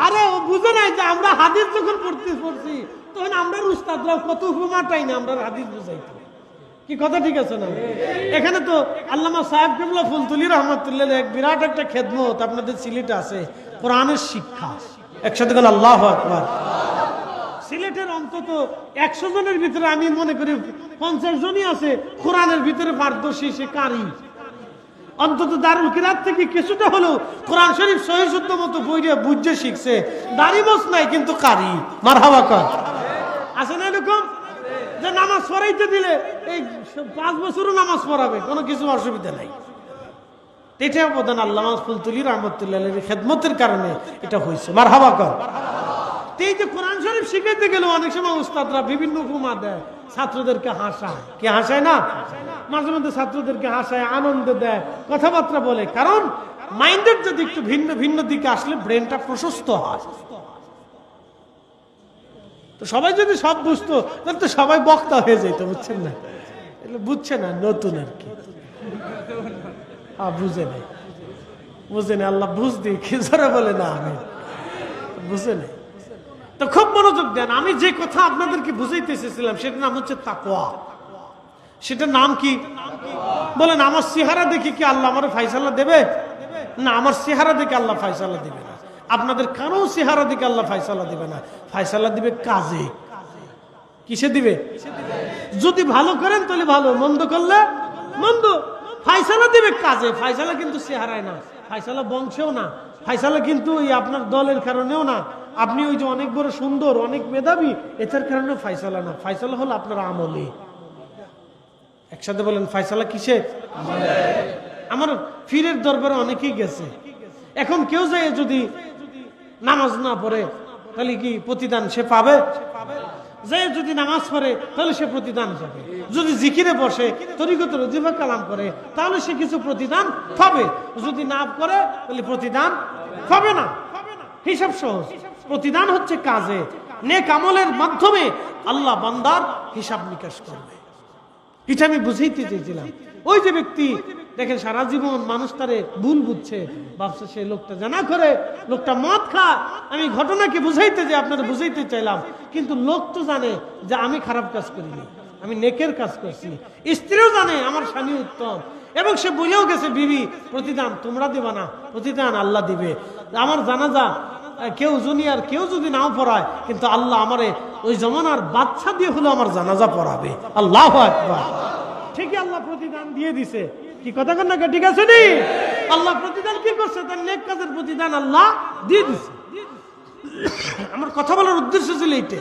আরে ও বুঝে নাই যে আমরা হাদিস যখন পড়ছি তখন আমরা উস্তাদরাও কত উপমাটাই না আমরা হাদিস বুঝাইতো। কি কথা ঠিক আছে না? এখানে তো আল্লামা সাহেব কিবলা ফুলতুলি রহমাতুল্লাহ এক বিরাট একটা খেদমত আপনাদের সিলেটে আছে, কোরআনের শিক্ষা। একসাথে বলেন আল্লাহু আকবার। সিলেটের অন্তত 100 জনের ভিতরে আমি মনে করি 50 জনই আছে কোরআনের ভিতরে পারদর্শী, সে কারি। অন্তত দারুল কিরাত থেকে কিছুটা হলেও কোরআন শরীফ সহিহ শুদ্ধ মতো বইরে বুঝে শিখছে। দাড়ি মোছ নাই কিন্তু কারি। মারহাবা কর। আছে না এরকম যে নামাজ পড়াইতে দিলে এই 5 বছরও নামাজ পড়াবে, কোনো কিছু অসুবিধা নাই। এটা অবদান আল্লামা ফুলতুলি রহমাতুল্লাহির খেদমতের কারণে এটা হয়েছে। মারহাবা কর। এই যে কোরআন শরীফ শিখাইতে গেলে অনেক সময় উস্তাদরা বিভিন্ন উপমা দেয়, ছাত্রদেরকে হাসায়। কি হাসায় না? মাঝে মধ্যে ছাত্রদেরকে হাসায়, আনন্দ দেয়, কথাবার্তা বলে। কারণ মাইন্ডের যদি একটু ভিন্ন ভিন্ন দিকে আসলে ব্রেনটা প্রশস্ত হয়। তো সবাই যদি সব বুঝতো তাহলে তো সবাই বক্তা হয়ে যেত, বুঝছেন না? বুঝছে না, নতুন আর কি। বুঝে নেই, বুঝে নেই। আল্লাহ বুঝ দিই কি জোরে বলে না, আমি বুঝে নেই। তো খুব মনোযোগ দেন। আমি যে কথা আপনাদেরকে বুঝাইতে এসেছিলাম সেটার নাম হচ্ছে তাকওয়া। সেটার নাম কি? বলেন আমার চেহারা দেখে কি আল্লাহ আমার ফায়সালা দেবে? না, আমার চেহারা দেখে আল্লাহ ফায়সালা দিবে না। আপনাদের কারো চেহারা দেখে আল্লাহ ফায়সালা দিবে না, ফায়সালা দিবে কাজে। কিসে দিবে? যদি ভালো করেন তাহলে ভালো, মন্দ করলে মন্দ। ফায়সালা দিবে কাজে। ফায়সালা কিন্তু চেহারায় না, ফায়সালা বংশেও না, ফায়সালা কিন্তু ওই আপনার দলের কারণেও না, আপনি ওই যে অনেক বড় সুন্দর অনেক মেধাবী এটার কারণে ফায়সালা না। ফায়সালা হলো আপনার আমলে। একসাথে বলেন ফায়সালা কিসে? আমার পীরের দরবারে অনেকেই গেছে, এখন কেউ যায় যদি নামাজ না পড়ে তাহলে কি প্রতিদান সে পাবে? যে যদি নামাজ পড়ে তাহলে সে প্রতিদান পাবে, যদি জিকিরে বসে তরিকত ওজিফা কালাম করে তাহলে সে কিছু প্রতিদান পাবে, যদি না করে তাহলে প্রতিদান পাবে না। হিসাব সহজ, প্রতিদান হচ্ছে কাজে। নেক আমলের মাধ্যমে আল্লাহ বান্দার হিসাব নিকাশ করবে। এটা আমি বুঝাইতে চেয়েছিলাম। ওই যে ব্যক্তি দেখেন সারা জীবন মানুষ তারে ভুল বুঝছে, ভাবছে সে লোকটা জানা করে, লোকটা মদ খায়। আমি ঘটনাকে বুঝাইতে যে আপনারা বুঝাইতে চাইলাম, কিন্তু লোক তো জানে যে আমি খারাপ কাজ করিনি, আমি নেকের কাজ করছি। স্ত্রীও জানে আমার স্বামী উত্তম, এবং সে বলেও গেছে বিবি প্রতিদান তোমরা দিবা না, প্রতিদান আল্লাহ দিবে। আমার জানাজা কেউ জুনিয়র কেউ যদি নাও পড়ায়, কিন্তু আল্লাহ আমারে ওই জমানার বাচ্চা দিয়ে হলো আমার জানাজা পড়াবে। আল্লাহু আকবার। ঠিকই আল্লাহ প্রতিদান দিয়ে দিছে। কি কথা কন না? ঠিক আছে নি? আল্লাহ প্রতিদান কি করছে? তার নেক কাজের প্রতিদান আল্লাহ দিয়ে দিছে। আমার কথা বলার উদ্দেশ্য ছিল এইটা।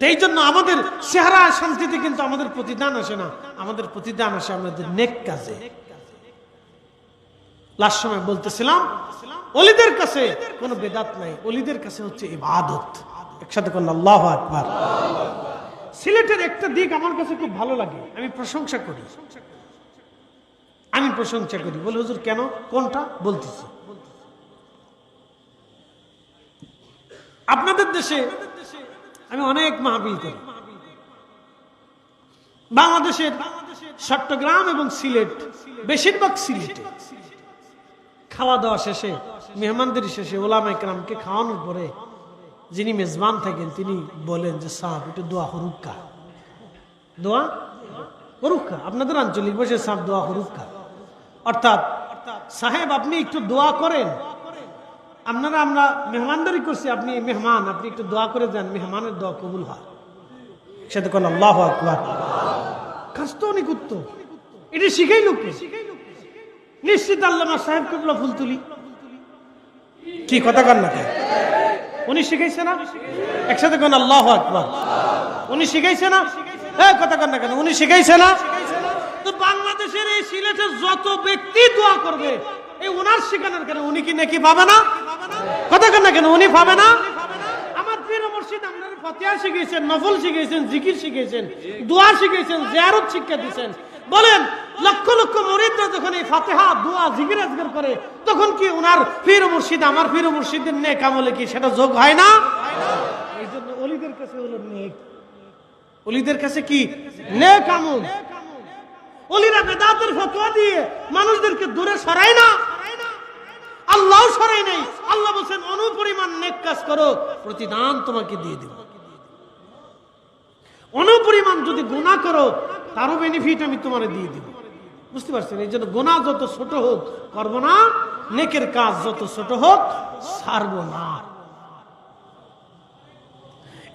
এই জন্য আমাদের চেহারা শান্তিতে কিন্তু আমাদের প্রতিদান আসে না, আমাদের প্রতিদান আসে আমাদের নেক কাজে। লাস্ট সময় বলতেছিলাম ওলিদের কাছে কোনো বেদাত নাই, ওলিদের কাছে হচ্ছে ইবাদত। একসাথে কোন আল্লাহু আকবার। সিলেটের একটা দিক আমার কাছে খুব ভালো লাগে, আমি প্রশংসা করি। বলে হুজুর কেন? কোনটা? বলতেছি। আপনাদের দেশে আমি অনেক মাহফিল করি। বাংলাদেশের চট্টগ্রাম এবং সিলেট, বেশিরভাগ সিলেটে খাওয়া দাওয়া শেষে, মেহমানদের শেষে ওলামায়ে কেরামকে খাওয়ানোর পরে যিনি মেজবান থাকেন তিনি বলেন যে সাহেব একটু দোয়া হরুক্কা, দোয়া হরুক্কা। আপনাদের আঞ্চলিক ভাষায় সাহেব দোয়া হরুক্কা, অর্থাৎ সাহেব আপনি একটু দোয়া করেন। আমরা মেহমানদারি করছি, আপনি মেহমান, আপনি একটু দোয়া করে দেন, মেহমানের দোয়া কবুল হয়। সাথে কোন আল্লাহু আকবার। কাজ তো অনেক উত্তম, এটা শিখাই লোককে। নিশ্চিত আল্লামা সাহেব কিবলা ফুলতুলি কি কথা কন না? উনি শিখাইছে না? একসাথে কোন আল্লাহু আকবার। উনি শিখাইছে না? কথা কন না কেন? উনি শিখাইছে না? তো বাংলাদেশের এই সিলেটের যত ব্যক্তি দোয়া করবে এই ওনার শিখানোর কেন উনি কি নাকি পাবে না? কথা কন না কেন? উনি পাবে না? আমার পীর মুর্শিদ আপনারা ফাতিহা শিখিয়েছেন, নফল শিখিয়েছেন, জিকির শিখিয়েছেন, দোয়া শিখিয়েছেন, জিয়ারত শিক্ষা দিয়েছেন। বলেন লক্ষ লক্ষ মুরিদরা যখন এই ফাতিহা দোয়া জিকির আজকার করে, তখন কি ওনার পীর মুর্শিদ আমার পীর মুর্শিদের নেক আমলে কি সেটা যোগ হয় না? এই জন্য ওলিদের কাছে হলো নেক, ওলিদের কাছে কি নেক আমল। ওলিরা বেদাতের ফতোয়া দিয়ে মানুষদেরকে দূরে সরায় না, আল্লাহও সরাই নাই। আল্লাহ বলেন অনুপরিমাণ নেক কাজ করো, প্রতিদান তোমাকে দিয়ে দেব। অনুপরিমাণ যদি গুনাহ করো তারও বেনিফিট আমি তোমারে দিয়ে দিব। বুঝতে পারছেন? এই জন্য গুনাহ যত ছোট হোক করবো না, নেকের কাজ যত ছোট হোক ছাড়বো না।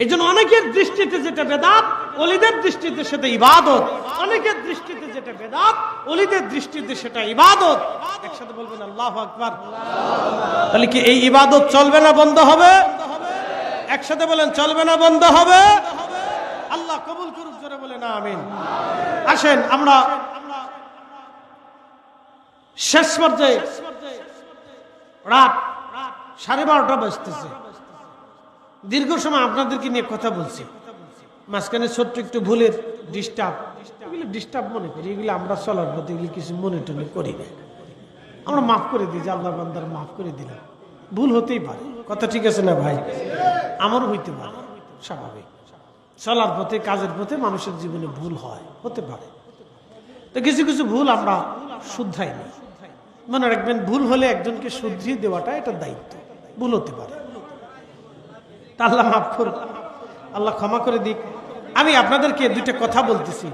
এই জন্য অনেকের দৃষ্টিতে যেটা বেদাত, ওলিদের দৃষ্টিতে সেটা ইবাদত। অনেকের দৃষ্টিতে যেটা বেদাত, ওলিদের দৃষ্টিতে সেটা ইবাদত। একসাথে বলবেন আল্লাহু আকবার। তাহলে কি এই ইবাদত চলবে না বন্ধ হবে? একসাথে বলেন চলবে না বন্ধ হবে? আল্লাহ কবুল করুক, জোরে বলেন আমিন। আসেন আমরা শেষ পর্যায়ে, রাত 12:30 বাজতেছে। দীর্ঘ সময় আপনাদেরকে নিয়ে কথা বলছি, মাঝখানে ছোট্ট একটু ভুলের ডিস্টার্ব মনে করি, এগুলো আমরা চলার পথে এগুলি কিছু মনে টনে করি না, আমরা মাফ করে দিই যে আল্লাহ বান্দার মাফ করে দিলাম। ভুল হতেই পারে, কথা ঠিক আছে না ভাই? আমারও হইতে পারে, স্বাভাবিক। চলার পথে কাজের পথে মানুষের জীবনে ভুল হয়, হতে পারে। তো কিছু কিছু ভুল আমরা শুধরাই না। মনে রাখবেন, ভুল হলে একজনকে শুধরিয়ে দেওয়াটা এটা দায়িত্ব। ভুল হতে পারে, আল্লাহ মাফ করুক, আল্লাহ ক্ষমা করে দিক। আমি আপনাদেরকে দুইটা কথা বলতেছি,